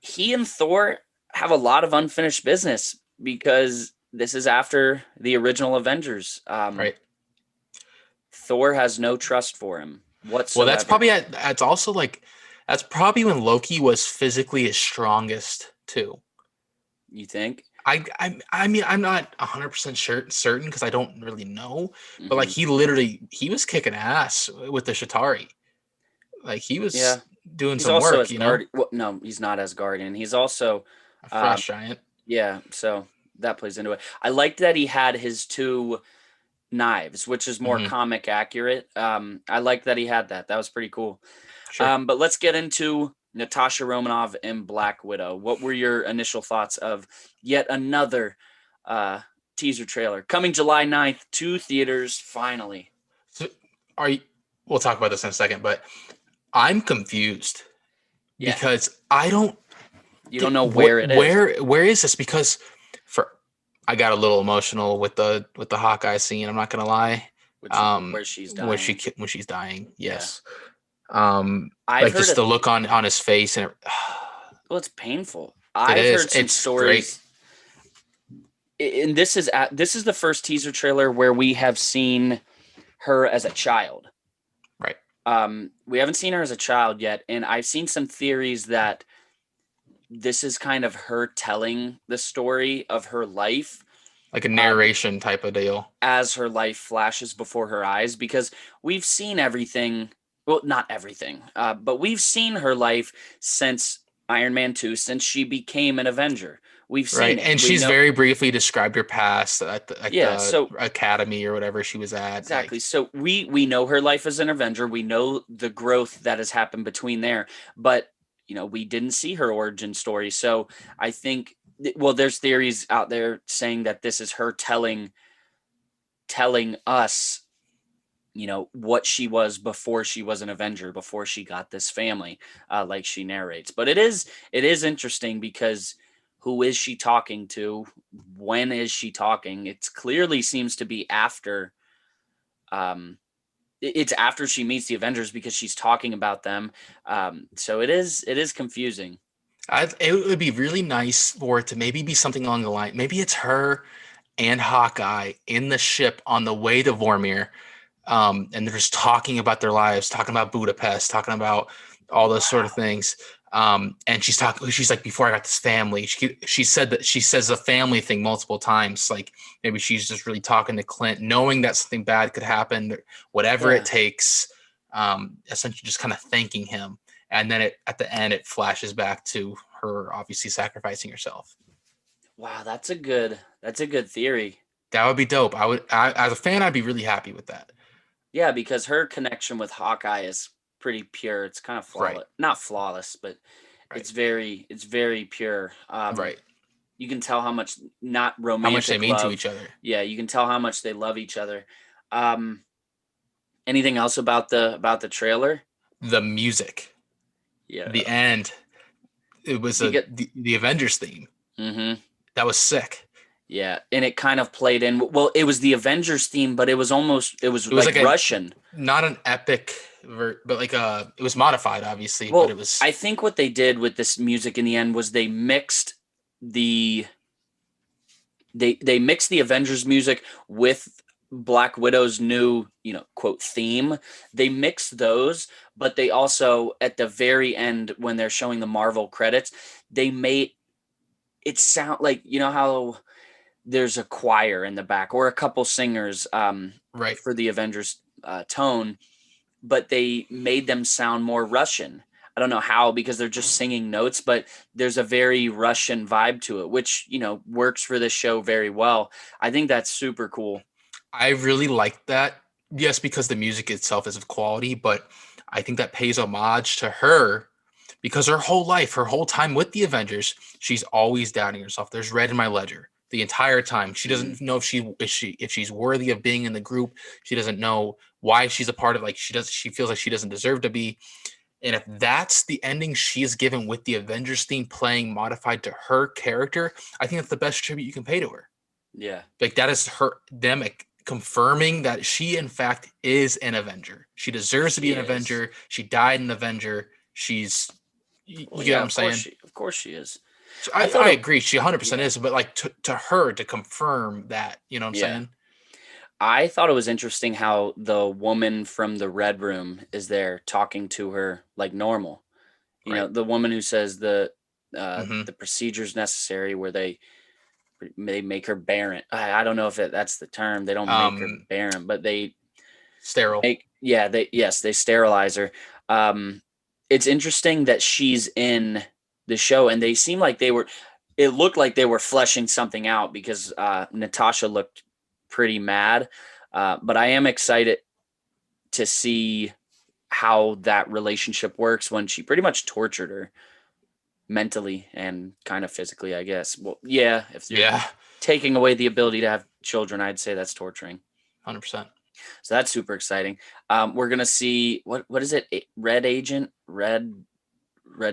he and Thor have a lot of unfinished business, because this is after the original Avengers. Right. Thor has no trust for him whatsoever. Well, that's probably when Loki was physically his strongest too. You think? I mean, I'm not 100% certain because I don't really know, but like he was kicking ass with the Chitauri. Like he was doing some work, Well, no, he's not as Guardian. He's also a frost giant. Yeah, so that plays into it. I liked that he had his two knives, which is more comic accurate. I liked that he had that. That was pretty cool. Sure. But let's get into Natasha Romanoff and Black Widow. What were your initial thoughts of yet another teaser trailer coming July 9th to theaters finally? So we'll talk about this in a second, but I'm confused because I don't. You don't know where it is. Where is this? Because I got a little emotional with the Hawkeye scene. I'm not gonna lie. Where she's dying. When she's dying. Yes. I've Like heard just of, the look on his face and well, it's painful. it I've is. heard some It's great. stories, and this is the first teaser trailer where we have seen her as a child. Right. We haven't seen her as a child yet, and I've seen some theories that this is kind of her telling the story of her life Like a narration type of deal. as her life flashes before her eyes, because we've seen everything. Well, not everything, but we've seen her life since Iron Man 2, since she became an Avenger. We've Right. seen it. And We she's know, very briefly described her past at yeah. the So academy or whatever she was at. exactly. Like, So we know her life as an Avenger. We know the growth that has happened between there, but we didn't see her origin story. So I think, well, there's theories out there saying that this is her telling us, what she was before she was an Avenger, before she got this family, like she narrates. But it is interesting because who is she talking to? When is she talking? It's clearly seems to be after. It's after she meets the Avengers because she's talking about them. So it is confusing. it would be really nice for it to maybe be something along the line. Maybe it's her and Hawkeye in the ship on the way to Vormir. And they're just talking about their lives, talking about Budapest, talking about all those sort of things. And she's like, before I got this family, she says the family thing multiple times. Like maybe she's just really talking to Clint, knowing that something bad could happen, whatever it takes, essentially just kind of thanking him. And then at the end, it flashes back to her obviously sacrificing herself. Wow, that's a good theory. That would be dope. As a fan, I'd be really happy with that. Yeah, because her connection with Hawkeye is pretty pure. It's kind of flawless. Right. Not flawless, but Right. it's very pure. Right. You can tell how much not romantic How much they mean love. to each other. Yeah, you can tell how much they love each other. Anything else about the trailer? The music. Yeah. The end. It was the Avengers theme. Mm-hmm. That was sick. Yeah, and it kind of played in. Well, it was the Avengers theme, but it was like Russian. Not an epic, but like it was modified, obviously. Well, but it was. I think what they did with this music in the end was they mixed the Avengers music with Black Widow's new, quote theme. They mixed those, but they also at the very end when they're showing the Marvel credits, they made it sound like how there's a choir in the back or a couple singers Right. for the Avengers tone, but they made them sound more Russian. I don't know how, because they're just singing notes, but there's a very Russian vibe to it, which, works for this show very well. I think that's super cool. I really like that. Yes, because the music itself is of quality, but I think that pays homage to her because her whole life, her whole time with the Avengers, she's always doubting herself. There's red in my ledger. The entire time, she doesn't know if she's worthy of being in the group. She doesn't know why she's a part of. Like she feels like she doesn't deserve to be. And if that's the ending she is given with the Avengers theme playing modified to her character, I think that's the best tribute you can pay to her. Yeah, like that is them confirming that she in fact is an Avenger. She deserves to be an Avenger. She died an Avenger. She's you get what I'm saying? Of course she is. So I agree. She 100% is, but like to her to confirm that, you know what I'm saying? I thought it was interesting how the woman from the Red Room is there talking to her like normal. You know, the woman who says the procedures necessary where they make her Baron. I don't know if that's the term. They don't make her Baron, but they sterile. They sterilize her. It's interesting that she's in the show, and they seem like it looked like they were fleshing something out because Natasha looked pretty mad. But I am excited to see how that relationship works when she pretty much tortured her mentally and kind of physically, I guess. Well, yeah, if you're taking away the ability to have children, I'd say that's torturing. 100%. So that's super exciting. We're gonna see what is it? Red Agent, Red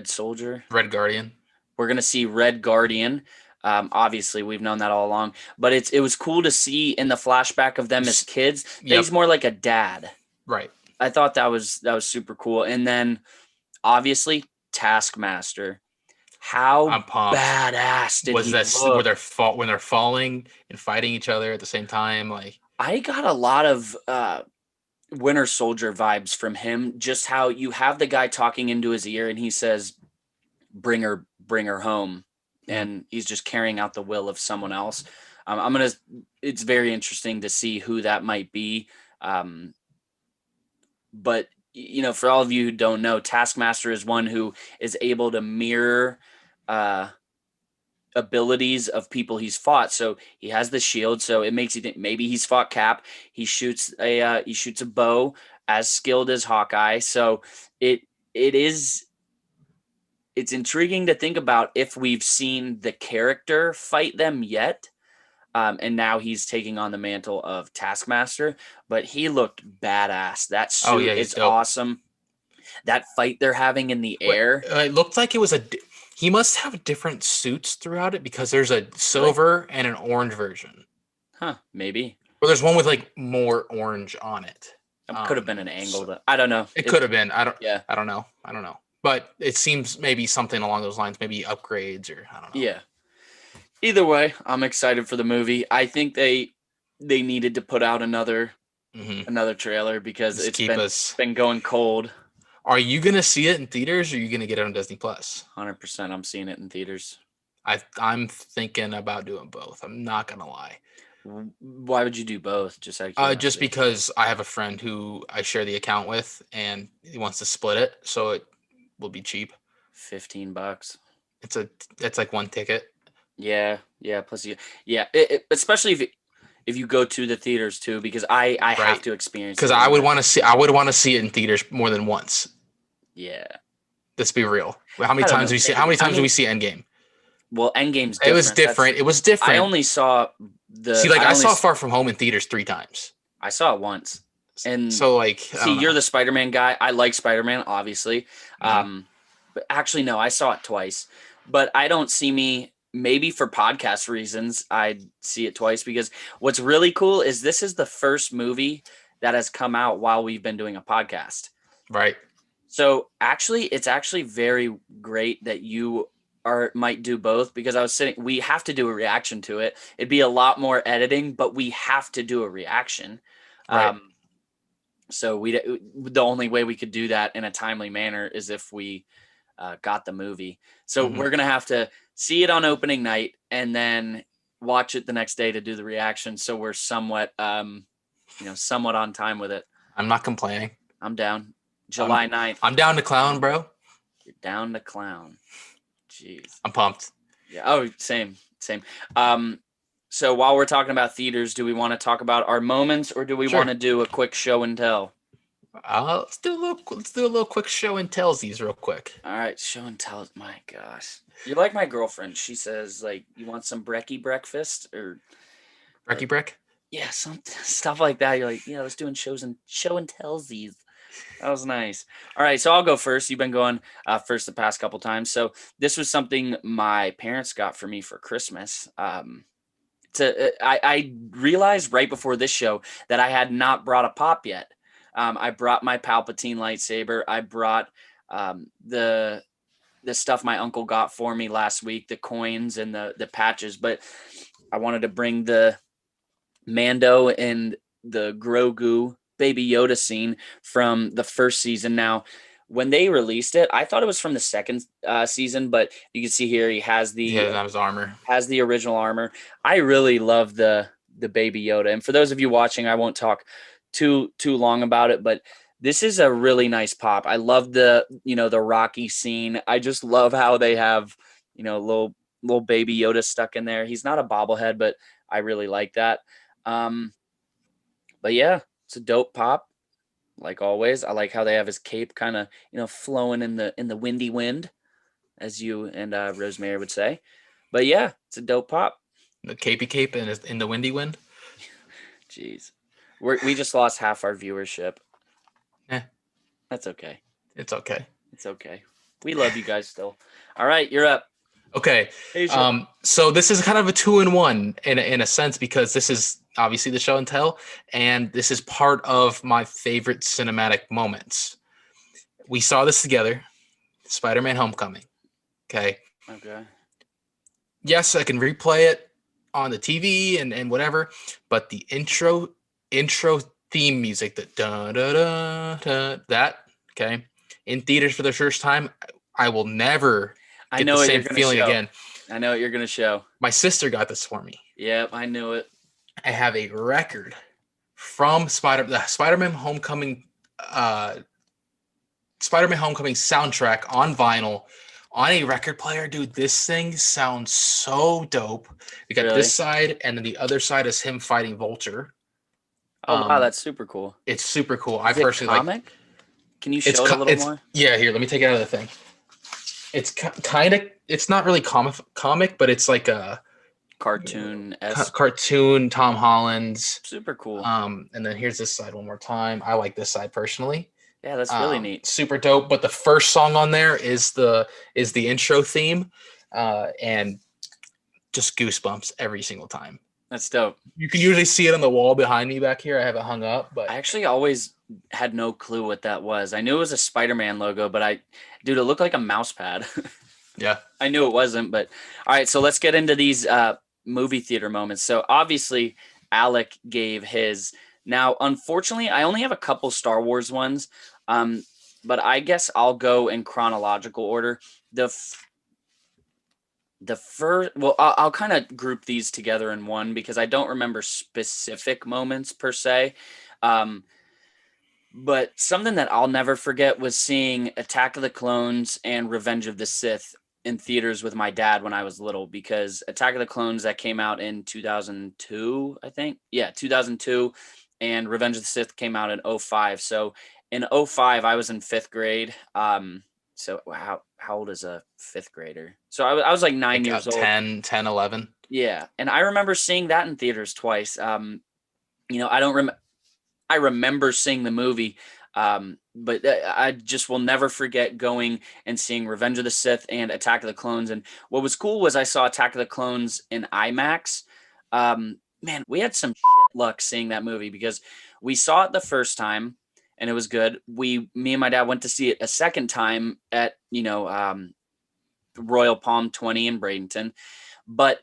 Soldier, Red Guardian. We're gonna see Red Guardian. Obviously, we've known that all along, but it was cool to see in the flashback of them as kids. He's more like a dad, right? I thought that was super cool. And then obviously Taskmaster. How I'm pumped. badass did Was he that look? when they're falling and fighting each other at the same time? Like, I got a lot of Winter Soldier vibes from him. Just how you have the guy talking into his ear and he says, bring her home. And he's just carrying out the will of someone else. It's very interesting to see who that might be. But for all of you who don't know, Taskmaster is one who is able to mirror abilities of people he's fought. So he has the shield, so it makes you think maybe he's fought Cap. He shoots a bow as skilled as Hawkeye. So it's intriguing to think about if we've seen the character fight them yet. And now he's taking on the mantle of Taskmaster, but he looked badass. That suit is dope. awesome. That fight they're having in the air. It looked like it was he must have different suits throughout it because there's a silver and an orange version. Huh, maybe. Or there's one with like more orange on it. It could have been an angle. I don't know. It could have been. I don't know. But it seems maybe something along those lines, maybe upgrades or I don't know. Yeah. Either way, I'm excited for the movie. I think they needed to put out another trailer because it's been going cold. Are you gonna see it in theaters or are you gonna get it on Disney Plus? 100%, I'm seeing it in theaters. I'm thinking about doing both. I'm not gonna lie. Why would you do both? Just because I have a friend who I share the account with and he wants to split it, so it will be cheap. $15. It's like one ticket. Yeah. Plus especially if you go to the theaters too, because I have to experience. Because I would want to see it in theaters more than once. Yeah. Let's be real. How many times do we see Endgame? Well, Endgame's different. It was different. It was different. I only saw I saw Far From Home in theaters 3 times. I saw it once. And so you're the Spider-Man guy. I like Spider-Man, obviously. Mm-hmm. But actually, no, I saw it twice. But I don't see me. Maybe for podcast reasons, I'd see it twice because what's really cool is this is the first movie that has come out while we've been doing a podcast. Right. So it's actually very great that you might do both because we have to do a reaction to it. It'd be a lot more editing, but we have to do a reaction. Right. So the only way we could do that in a timely manner is if we got the movie. So we're going to have to see it on opening night and then watch it the next day to do the reaction. So we're somewhat on time with it. I'm not complaining. I'm down. July 9th. I'm down to clown, bro. You're down to clown. Jeez. I'm pumped. Yeah. Oh, same. So while we're talking about theaters, do we want to talk about our moments or do we want to do a quick show and tell? Let's do a little quick show and telsies real quick. All right, show and tell. My gosh, you're like my girlfriend. She says like, you want some brekkie breakfast or brekkie break? Yeah, some stuff like that. You're like, yeah, let's doing show and tellsies. That was nice. All right, so I'll go first. You've been going first the past couple times. So this was something my parents got for me for Christmas. I realized right before this show that I had not brought a pop yet. I brought my Palpatine lightsaber. I brought the stuff my uncle got for me last week, the coins and the patches. But I wanted to bring the Mando and the Grogu Baby Yoda scene from the first season. Now, when they released it, I thought it was from the second season, but you can see here he has his armor, has the original armor. I really love the Baby Yoda, and for those of you watching, I won't talk too long about it, but this is a really nice pop. I love the Rocky scene. I just love how they have little Baby Yoda stuck in there. He's not a bobblehead, but I really like that. But yeah, it's a dope pop. Like always, I like how they have his cape kind of flowing in the windy wind, as you and Rosemary would say. But yeah, it's a dope pop. The capey cape and in the windy wind. Jeez, we just lost half our viewership. That's okay. It's okay. It's okay. We love you guys still. All right, you're up. Okay. So this is kind of a 2-in-1 in a sense because this is obviously the show and tell, and this is part of my favorite cinematic moments. We saw this together, Spider-Man Homecoming. Okay. Yes, I can replay it on the TV and whatever, but the intro theme music, that da da da da, that, okay, in theaters for the first time, I will never get the same feeling again. I know what you're gonna show. My sister got this for me. Yep, I knew it. I have a record from the Spider-Man Homecoming soundtrack on vinyl on a record player. Dude, this thing sounds so dope. We got this side, and then the other side is him fighting Vulture. Oh wow, that's super cool. It's super cool. I personally like. Can you show it a little more? Yeah, here. Let me take it out of the thing. It's kind of. It's not really comic, but it's like a cartoon. Cartoon. Tom Holland's. Super cool. And then here's this side one more time. I like this side personally. Yeah, that's really neat. Super dope. But the first song on there is the intro theme, and just goosebumps every single time. That's dope. You can usually see it on the wall behind me back here. I have it hung up, but I actually always had no clue what that was. I knew it was a Spider-Man logo, but it looked like a mouse pad. Yeah. I knew it wasn't, but all right. So let's get into these movie theater moments. So obviously Alec gave his. Now, unfortunately, I only have a couple Star Wars ones, but I guess I'll go in chronological order. The first, well, I'll kind of group these together in one because I don't remember specific moments per se. But something that I'll never forget was seeing Attack of the Clones and Revenge of the Sith in theaters with my dad when I was little, because Attack of the Clones, that came out in 2002, I think. Yeah, 2002. And Revenge of the Sith came out in 2005. So in 2005, I was in 5th grade. So how old is a 5th grader? So I was like 9 years old. 10, 11. Yeah. And I remember seeing that in theaters twice. I remember seeing the movie, but I just will never forget going and seeing Revenge of the Sith and Attack of the Clones. And what was cool was I saw Attack of the Clones in IMAX. Man, we had some shit luck seeing that movie because we saw it the first time and it was good. Me and my dad went to see it a second time at, Royal Palm 20 in Bradenton. But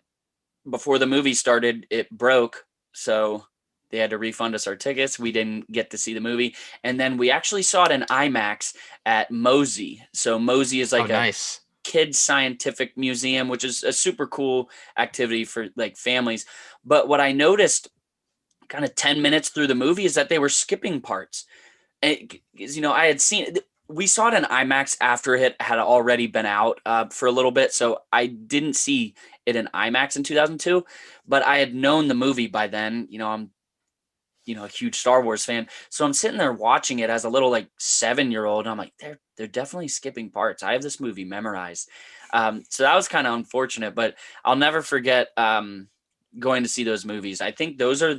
before the movie started, it broke. So they had to refund us our tickets. We didn't get to see the movie. And then we actually saw it in IMAX at Mosey. So Mosey is like nice kids scientific museum, which is a super cool activity for like families. But what I noticed kind of 10 minutes through the movie is that they were skipping parts. I had seen it. We saw it in IMAX after it had already been out for a little bit. So I didn't see it in IMAX in 2002, but I had known the movie by then. I'm a huge Star Wars fan. So I'm sitting there watching it as a little like 7-year-old. And I'm like, they're definitely skipping parts. I have this movie memorized. So that was kind of unfortunate, but I'll never forget going to see those movies. I think those are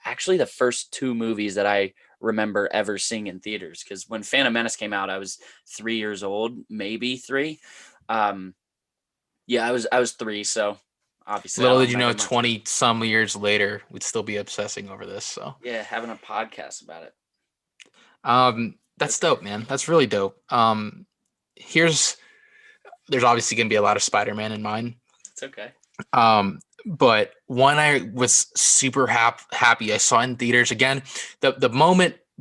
actually the first 2 movies that I remember ever seeing in theaters. Because when Phantom Menace came out, I was 3 years old, maybe 3. I was 3. So obviously, little did you know, 20 some years later, we'd still be obsessing over this. So yeah, having a podcast about it. That's dope, man. That's really dope. There's obviously gonna be a lot of Spider-Man in mine. It's okay. But one I was super happy I saw in theaters again. The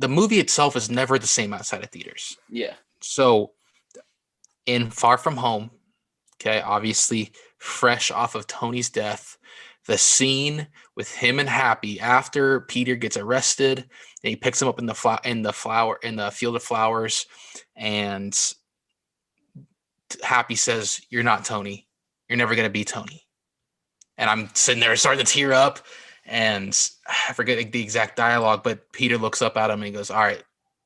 movie itself is never the same outside of theaters. Yeah. So in Far From Home, okay, obviously fresh off of Tony's death, the scene with him and Happy after Peter gets arrested and he picks him up in the field of flowers, and Happy says, "You're not Tony. You're never gonna be Tony." And I'm sitting there starting to tear up, and I forget the exact dialogue, but Peter looks up at him and he goes, "All right,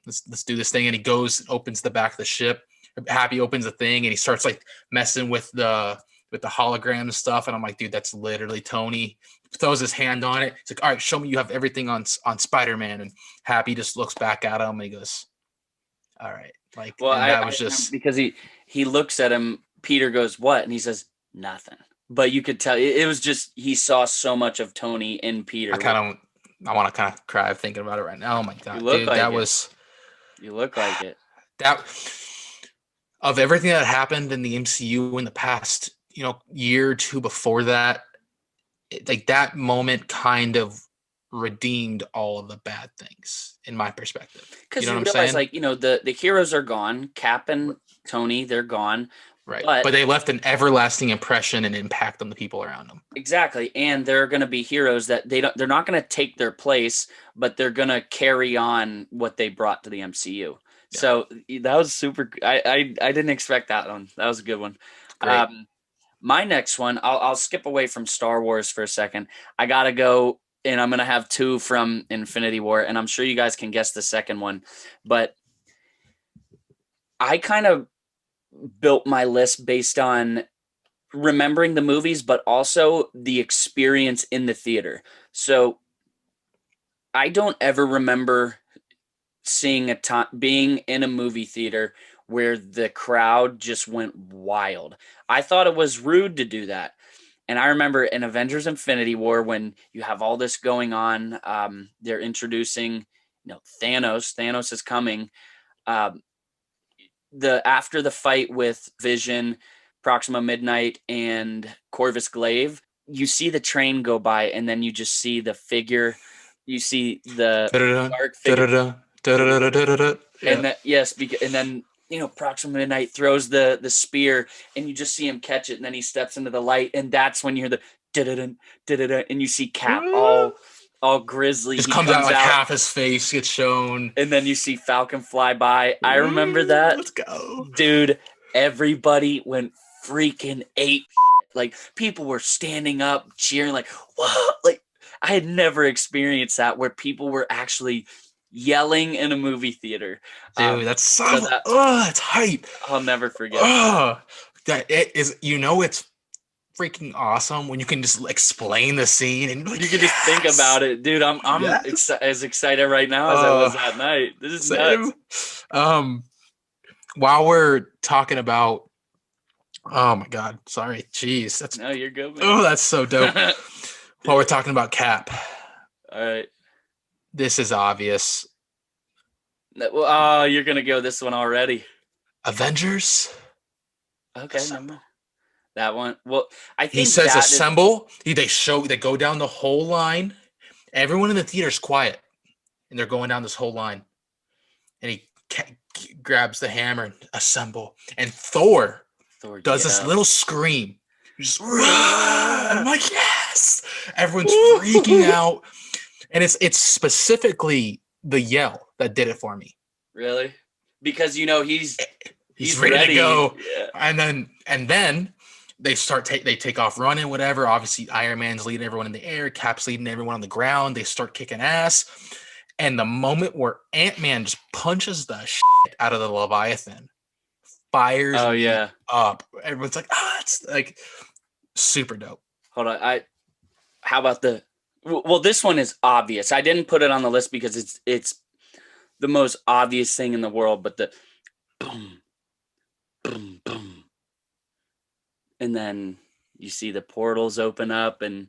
let's do this thing." And he goes, opens the back of the ship. Happy opens the thing and he starts like messing with the hologram and stuff. And I'm like, dude, that's literally Tony. He throws his hand on it. He's like, "All right, show me you have everything on Spider-Man." And Happy just looks back at him and he goes, "All right." Like, well, that was just because he looks at him. Peter goes, "What?" And he says, "Nothing." But you could tell it was just he saw so much of Tony in Peter. I want to kind of cry thinking about it right now. Oh my god, You look dude, like that it. was You look like it. that of everything that happened in the MCU in the past, year or two before that. Like that moment kind of redeemed all of the bad things in my perspective. Because You know you what I'm realize, saying? like, the heroes are gone. Cap and Tony, they're gone. Right. But But they left an everlasting impression and impact on the people around them. exactly, and they're going to be heroes that they're not going to take their place, but they're going to carry on what they brought to the MCU. Yeah. So that was super. I didn't expect that one. That was a good one. Great. My next one, I'll skip away from Star Wars for a second. I gotta go, and I'm gonna have two from Infinity War, and I'm sure you guys can guess the second one. But I kind of built my list based on remembering the movies, but also the experience in the theater. So I don't ever remember seeing being in a movie theater where the crowd just went wild. I thought it was rude to do that. And I remember in Avengers Infinity War when you have all this going on, they're introducing, Thanos. Thanos is coming. After the fight with Vision, Proxima Midnight, and Corvus Glaive, you see the train go by, and then you just see the figure. You see the dark figure. And that, yes, and then Proxima Midnight throws the spear, and you just see him catch it, and then he steps into the light, and that's when you hear the da-da-dun, da-da-dun, and you see Cap all grizzly. Just he comes out like half his face gets shown, and then you see Falcon fly by. I remember that. Let's go, dude. Everybody went freaking ape shit. Like people were standing up, cheering, like whoa! Like I had never experienced that where people were actually yelling in a movie theater. Dude, that's it's hype. I'll never forget. That it is. It's freaking awesome when you can just explain the scene and you can just think about it, dude. I'm as excited right now as I was that night. This is nuts. While we're talking about, oh my god, sorry, jeez, no, you're good. Man. Oh, that's so dope. While we're talking about Cap, all right, this is obvious. Oh, you're gonna go this one already. Avengers. Okay, number that one. Well, I think he says assemble. They go down the whole line. Everyone in the theater is quiet, and they're going down this whole line. And he grabs the hammer and assemble. And Thor does this little scream. Just, and I'm like, yes! Everyone's freaking out. And it's specifically the yell that did it for me. Really? Because he's ready to go. Yeah. And then they take off running, whatever. Obviously, Iron Man's leading everyone in the air, Cap's leading everyone on the ground. They start kicking ass. And the moment where Ant-Man just punches the shit out of the Leviathan, fires up. Everyone's like, it's like super dope. Hold on. How about well, this one is obvious. I didn't put it on the list because it's the most obvious thing in the world, but the boom, boom, boom. And then you see the portals open up, and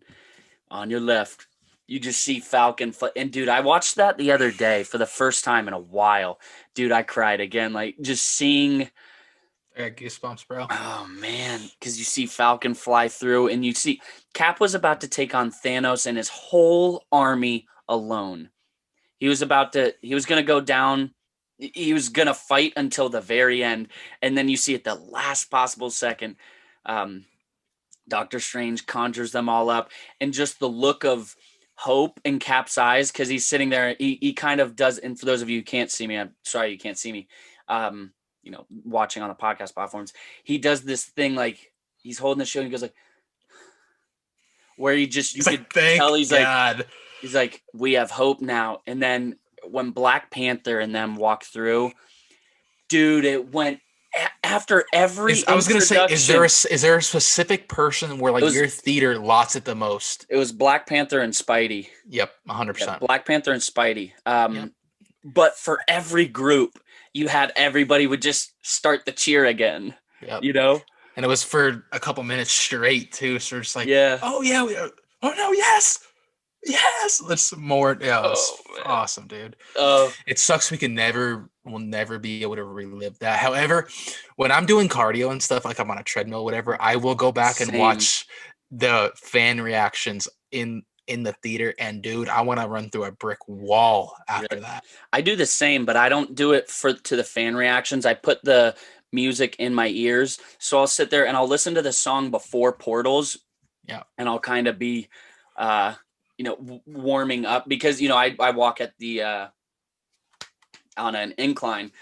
on your left, you just see Falcon. And dude, I watched that the other day for the first time in a while. Dude, I cried again. Like just seeing. I got goosebumps, bro. Oh man, because you see Falcon fly through, and you see Cap was about to take on Thanos and his whole army alone. He was going to go down. He was going to fight until the very end. And then you see at the last possible second, Doctor Strange conjures them all up, and just the look of hope in Cap's eyes, because he's sitting there. He kind of does. And for those of you who can't see me, I'm sorry you can't see me. Watching on the podcast platforms, he does this thing like he's holding the shield. And he goes like, where you could tell he's God. He's like, we have hope now. And then when Black Panther and them walked through, dude, it went after every. I was gonna say, is there a specific person where your theater lost it the most? It was Black Panther and Spidey. Yep, 100%. Black Panther and Spidey. But for every group, you had everybody would just start the cheer again. Yep. And it was for a couple minutes straight too. So it's like, yeah. Oh yeah. Oh no, yes. Yes, let's more. Yeah, Oh it's man. awesome, dude. Oh, It sucks we'll never be able to relive that. However, when I'm doing cardio and stuff, like I'm on a treadmill, whatever, I will go back and same. watch the fan reactions in the theater. And dude, I want to run through a brick wall after Really. that. I do the same, but I don't do it to the fan reactions. I put the music in my ears, so I'll sit there and I'll listen to the song before Portals. Yeah. And I'll kind of be, warming up because I walk at the on an incline.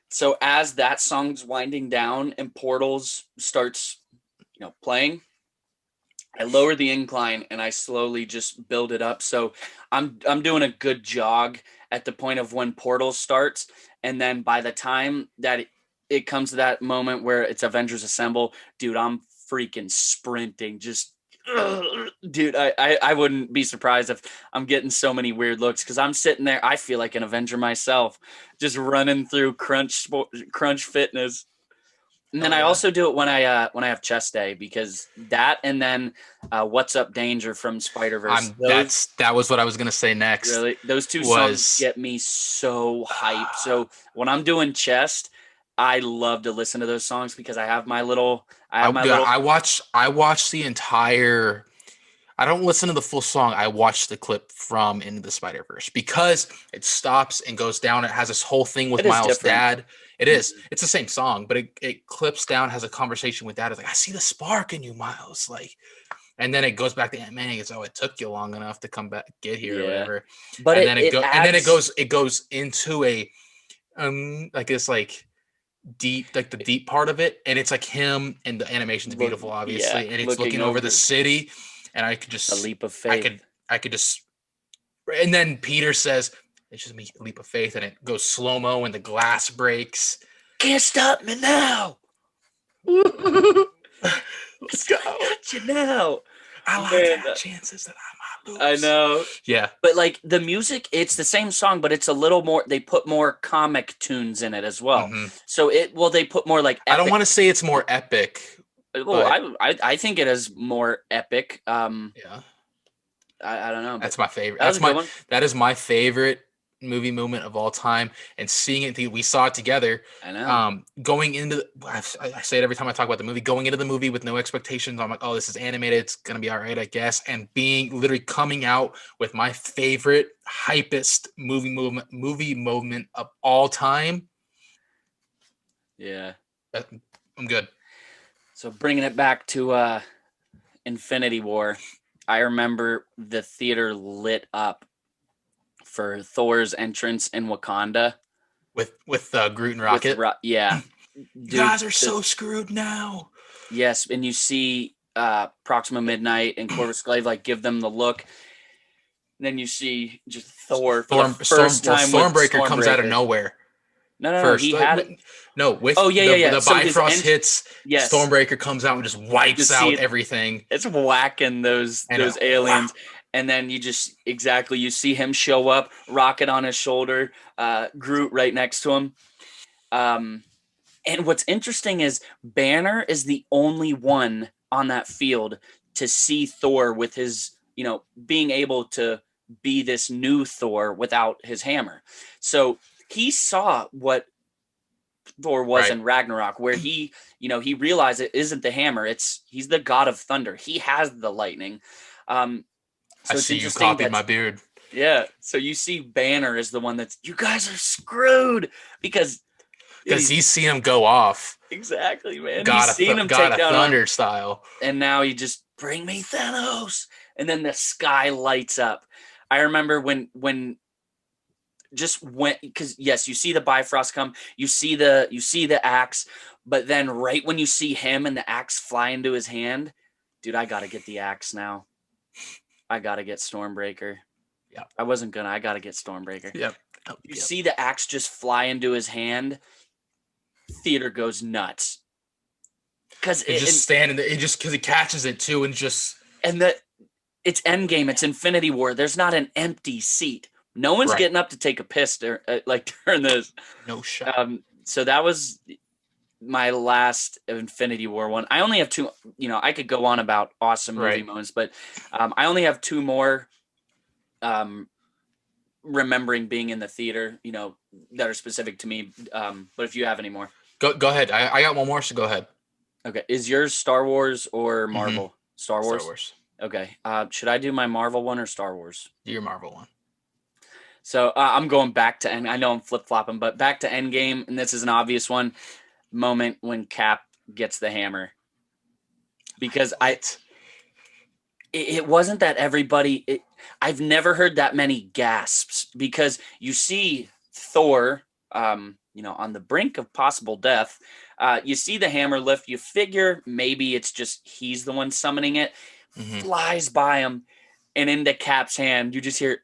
So as that song's winding down and Portals starts, playing, I lower the incline and I slowly just build it up. So I'm doing a good jog at the point of when Portals starts, and then by the time that it comes to that moment where it's Avengers Assemble, dude, I'm freaking sprinting, just dude. I wouldn't be surprised if I'm getting so many weird looks because I'm sitting there. I feel like an Avenger myself, just running through Crunch Fitness. And then I also do it when I have chest day because that, and then What's Up Danger from Spider-Verse. That was what I was gonna say next. Really, those two songs get me so hyped. So when I'm doing chest, I love to listen to those songs because I have my little. I watch the entire. I don't listen to the full song. I watch the clip from Into the Spider-Verse because it stops and goes down. It has this whole thing with Miles' dad. It is. It's the same song, but it clips down, has a conversation with dad. It's like, I see the spark in you, Miles. Like, and then it goes back to Aunt May. It's, oh, it took you long enough to come back, get here, or whatever. But and then it goes into a like this deep, like the deep part of it, and it's like him, and the animation's beautiful, obviously, and it's looking over the city. And I could just a leap of faith. I could just, and then Peter says, "It's just a leap of faith," and it goes slow mo, and the glass breaks. Can't stop me now. Let's go. I got you now. I like to have chances that I might lose. I know. Yeah, but like the music, it's the same song, but it's a little more. They put more comic tunes in it as well. Mm-hmm. So they put more like. Epic. I don't want to say it's more epic. Well, I think it is more epic. Yeah, I don't know. That's my favorite. That is my favorite movie moment of all time. And seeing it, we saw it together. I know. Going into, I say it every time I talk about the movie. Going into the movie with no expectations, I'm like, oh, this is animated. It's gonna be all right, I guess. And literally coming out with my favorite, hypest movie moment of all time. Yeah, I'm good. So bringing it back to Infinity War, I remember the theater lit up for Thor's entrance in Wakanda. With Groot and Rocket? Yeah. Dude, you guys are so screwed now. Yes, and you see Proxima Midnight and Corvus Glaive give them the look. And then you see just Thor for the first time. Stormbreaker comes out of nowhere. No, he had it. No, with the Bifrost hits, Stormbreaker comes out and just wipes out everything. It's whacking those aliens. Wow. And then you see him show up, Rocket on his shoulder, Groot right next to him. And what's interesting is Banner is the only one on that field to see Thor with his, being able to be this new Thor without his hammer. So he saw what Thor was in Ragnarok, where he realized it isn't the hammer. He's the god of thunder. He has the lightning. So I see you copied my beard. Yeah. So you see Banner is the one you guys are screwed because he's seen him go off. Exactly, man. He's seen him take down thunder style. And now he just bring me Thanos. And then the sky lights up. I remember when because yes, you see the Bifrost come, you see the axe, but then right when you see him and the axe fly into his hand, dude, I gotta get the axe now. I gotta get Stormbreaker. Yeah, I gotta get Stormbreaker. Yep. You see the axe just fly into his hand. Theater goes nuts because standing there. Because he catches it too, and it's Endgame. It's Infinity War. There's not an empty seat. No one's getting up to take a piss during this. No shot. So that was my last Infinity War one. I only have two. I could go on about awesome movie moments, but I only have two more remembering being in the theater, that are specific to me. But if you have any more. Go ahead. I got one more, so go ahead. Okay. Is yours Star Wars or Marvel? Star Wars? Star Wars. Okay. Should I do my Marvel one or Star Wars? Do your Marvel one. So I'm going back to, and I know I'm flip-flopping, but back to Endgame, and this is an obvious one, moment when Cap gets the hammer. Because it wasn't that everybody, I've never heard that many gasps, because you see Thor, on the brink of possible death. You see the hammer lift, you figure maybe it's just he's the one summoning it, flies by him, and into Cap's hand, you just hear,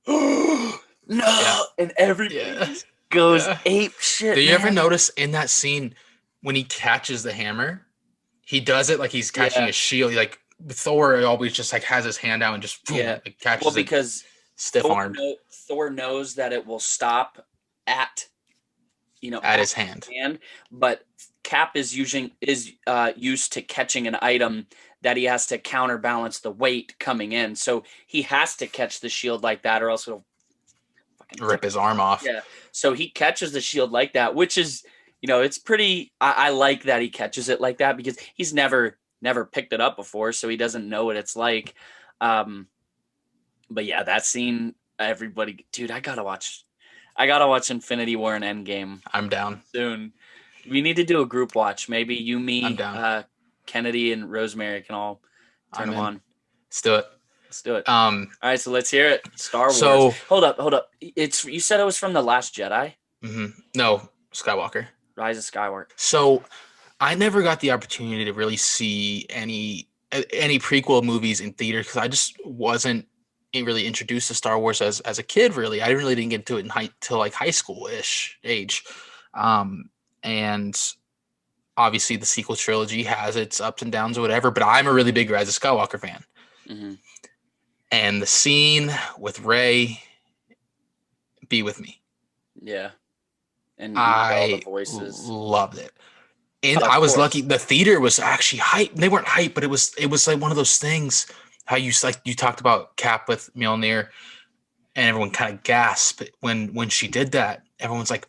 no, and everybody goes ape shit. Do you ever notice in that scene when he catches the hammer, he does it like he's catching a shield? Like Thor always just like has his hand out and just like, catches well, because stiff armed. Thor knows that it will stop at his hand, but Cap is used to catching an item that he has to counterbalance the weight coming in. So he has to catch the shield like that, or else it'll fucking rip his arm off. Yeah. So he catches the shield like that, which is, it's pretty, I like that he catches it like that, because he's never picked it up before. So he doesn't know what it's like. But yeah, that scene, everybody, dude, I gotta watch Infinity War and Endgame. I'm down. Soon. We need to do a group watch. Maybe you, me, I'm down. Kennedy, and Rosemary can all turn them on. Let's do it. All right, so let's hear it. Star Wars. So, hold up. You said it was from The Last Jedi? No, Skywalker. Rise of Skywalker. So I never got the opportunity to really see any prequel movies in theater, because I just wasn't really introduced to Star Wars as a kid. Really, I didn't get into it till like high school-ish age. And obviously the sequel trilogy has its ups and downs or whatever, but I'm a really big Rise of Skywalker fan. And the scene with Rey, be with me. Yeah. And I all the voices. Loved it. And I was lucky. The theater was actually hype. They weren't hype, but it was like one of those things, how you talked about Cap with Mjolnir, and everyone kind of gasped when she did that. Everyone's like,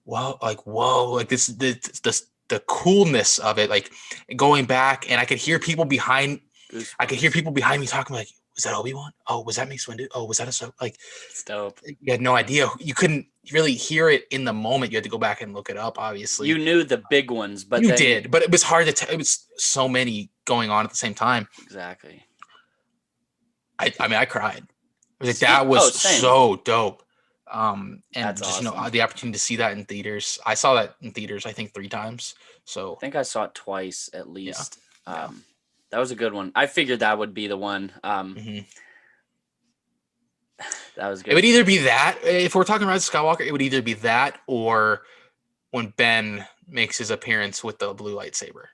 whoa, like this the coolness of it, like going back, and I could hear people behind me talking like, was that Obi-Wan? Oh, was that Mace Windu? Oh, was that Ahsoka? Like, it's dope. You had no idea. You couldn't really hear it in the moment. You had to go back and look it up, obviously. You knew the big ones, but you did, but it was hard to tell. It was so many going on at the same time. Exactly. I mean, I cried. I was like, that was so dope. And that's just awesome. The opportunity to see that in theaters. I saw that in theaters, I think 3 times. So I think I saw it twice at least. Yeah. That was a good one. I figured that would be the one. That was good. It would either be that, if we're talking Rise of Skywalker, it would either be that or when Ben makes his appearance with the blue lightsaber.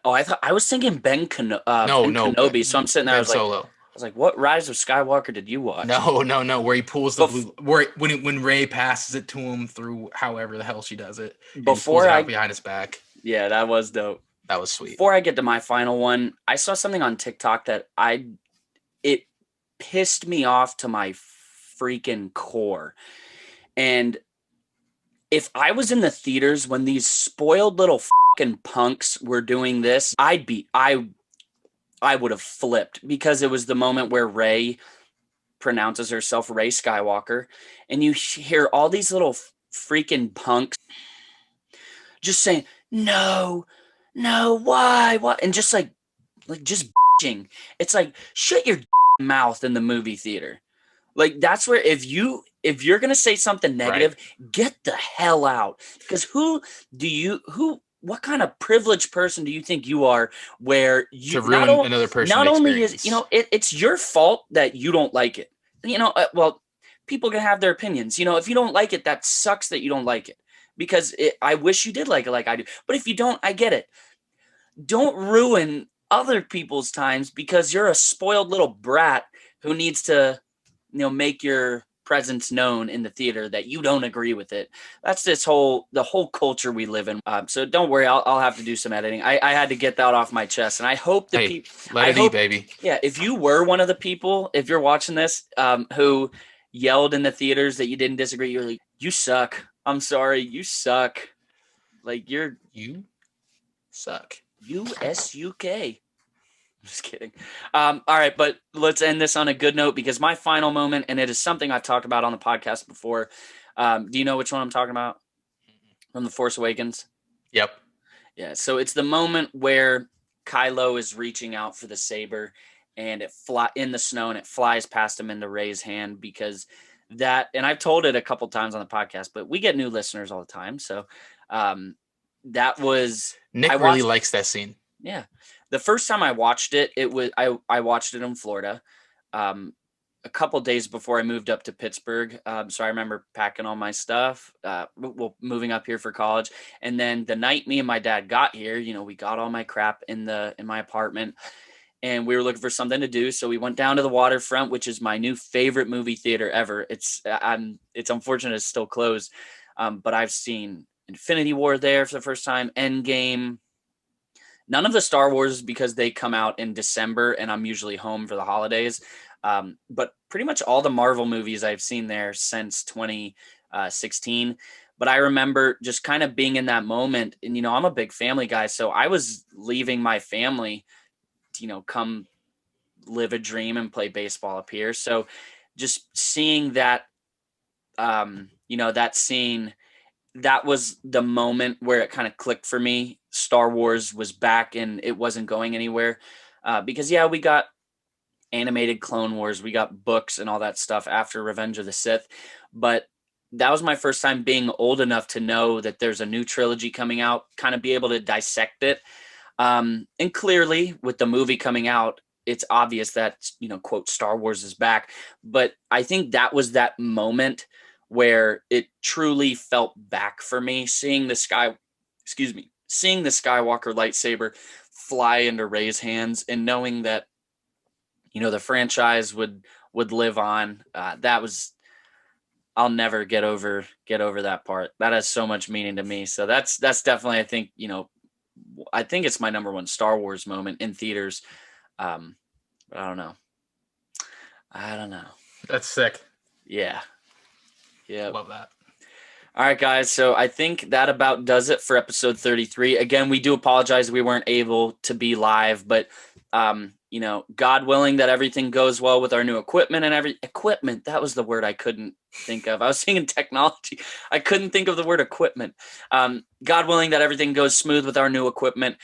Oh, I was thinking Ben Kenobi. So I'm sitting there. Ben Solo. I was like, what Rise of Skywalker did you watch? No. Where he pulls the blue, when Rey passes it to him through however the hell she does it. Before out behind his back. Yeah, that was dope. That was sweet. Before I get to my final one, I saw something on TikTok that it pissed me off to my freaking core. And if I was in the theaters when these spoiled little fucking punks were doing this, I would have flipped, because it was the moment where Rey pronounces herself Rey Skywalker, and you hear all these little freaking punks just saying, no, why, and just like just bitching. It's like, shut your mouth in the movie theater. Like, that's where, if you're gonna say something negative, get the hell out. Because what kind of privileged person do you think you are, where you to ruin another person's not only experience. is it's your fault that you don't like it. Well, people can have their opinions. If you don't like it, that sucks that you don't like it, because I wish you did like it like I do. But if you don't, I get it. Don't ruin other people's times because you're a spoiled little brat who needs to make your presence known in the theater that you don't agree with it. That's the whole culture we live in. So don't worry, I'll have to do some editing. I had to get that off my chest, and I hope the people. Let it eat, baby. Yeah, if you were one of the people, if you're watching this, who yelled in the theaters that you didn't disagree, you're like, you suck. I'm sorry, you suck. Like you suck. USUK. I'm just kidding. All right, but let's end this on a good note, because my final moment, and it is something I've talked about on the podcast before. Do you know which one I'm talking about? From The Force Awakens? Yep. Yeah, so it's the moment where Kylo is reaching out for the saber, and it in the snow, and it flies past him into Rey's hand, because that, and I've told it a couple times on the podcast, but we get new listeners all the time. So that was Nick really likes that scene. Yeah. The first time I watched it, I watched it in Florida a couple days before I moved up to Pittsburgh. So I remember packing all my stuff, moving up here for college. And then the night me and my dad got here, we got all my crap in my apartment, and we were looking for something to do. So we went down to the Waterfront, which is my new favorite movie theater ever. It's unfortunate it's still closed. But I've seen Infinity War there for the first time, Endgame. None of the Star Wars, because they come out in December and I'm usually home for the holidays. But pretty much all the Marvel movies I've seen there since 2016. But I remember just kind of being in that moment, and, I'm a big family guy. So I was leaving my family to, come live a dream and play baseball up here. So just seeing that, that scene, that was the moment where it kind of clicked for me. Star Wars was back and it wasn't going anywhere. Because we got animated Clone Wars, we got books and all that stuff after Revenge of the Sith. But that was my first time being old enough to know that there's a new trilogy coming out, kind of be able to dissect it. And clearly with the movie coming out, it's obvious that, quote, Star Wars is back. But I think that was that moment where it truly felt back for me, seeing the Skywalker lightsaber fly into Rey's hands, and knowing that, the franchise would live on. I'll never get over that part. That has so much meaning to me. So that's definitely, I think it's my number one Star Wars moment in theaters. But I don't know. That's sick. Yeah. Yeah. Love that. All right, guys. So I think that about does it for episode 33. Again, we do apologize we weren't able to be live, but God willing that everything goes well with our new equipment and equipment. That was the word I couldn't think of. I was thinking technology. I couldn't think of the word equipment. God willing that everything goes smooth with our new equipment.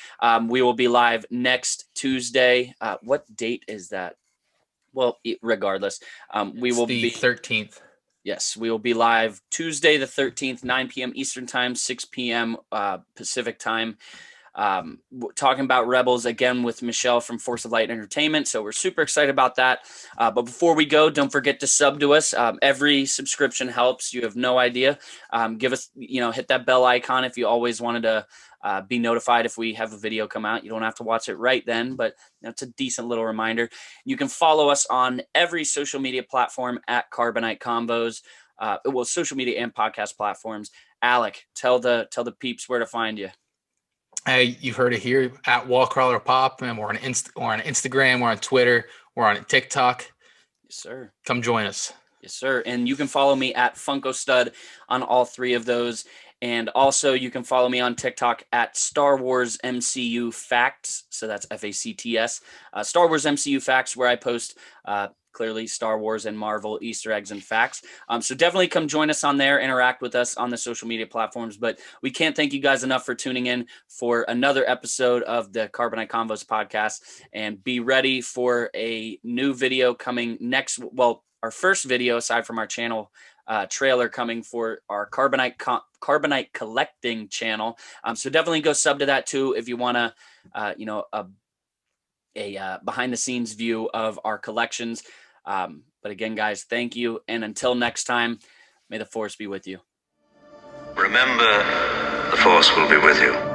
We will be live next Tuesday. What date is that? Well, regardless, we will be 13th. Yes, we will be live Tuesday the 13th, 9 p.m. Eastern Time, 6 p.m. Pacific Time, talking about Rebels again with Michelle from Force of Light Entertainment. So we're super excited about that. But before we go, don't forget to sub to us. Every subscription helps. You have no idea. Give us, hit that bell icon if you always wanted to be notified if we have a video come out. You don't have to watch it right then, but it's a decent little reminder. You can follow us on every social media platform at Carbonite Convos. Social media and podcast platforms. Alec, tell the peeps where to find you. Hey, you've heard it here at Wallcrawler Pop, and we're on Instagram, we're on Twitter, we're on TikTok. Yes, sir. Come join us. Yes, sir. And you can follow me at Funko Stud on all three of those. And also you can follow me on TikTok at Star Wars MCU Facts. So that's FACTS. Star Wars MCU Facts, where I post clearly Star Wars and Marvel Easter eggs and facts. So definitely come join us on there, interact with us on the social media platforms. But we can't thank you guys enough for tuning in for another episode of the Carbonite Convos podcast. And be ready for a new video coming next. Well, our first video aside from our channel trailer coming for our Carbonite collecting channel. So definitely go sub to that too if you want to, a behind the scenes view of our collections. But again, guys, thank you. And until next time, may the Force be with you. Remember, the Force will be with you.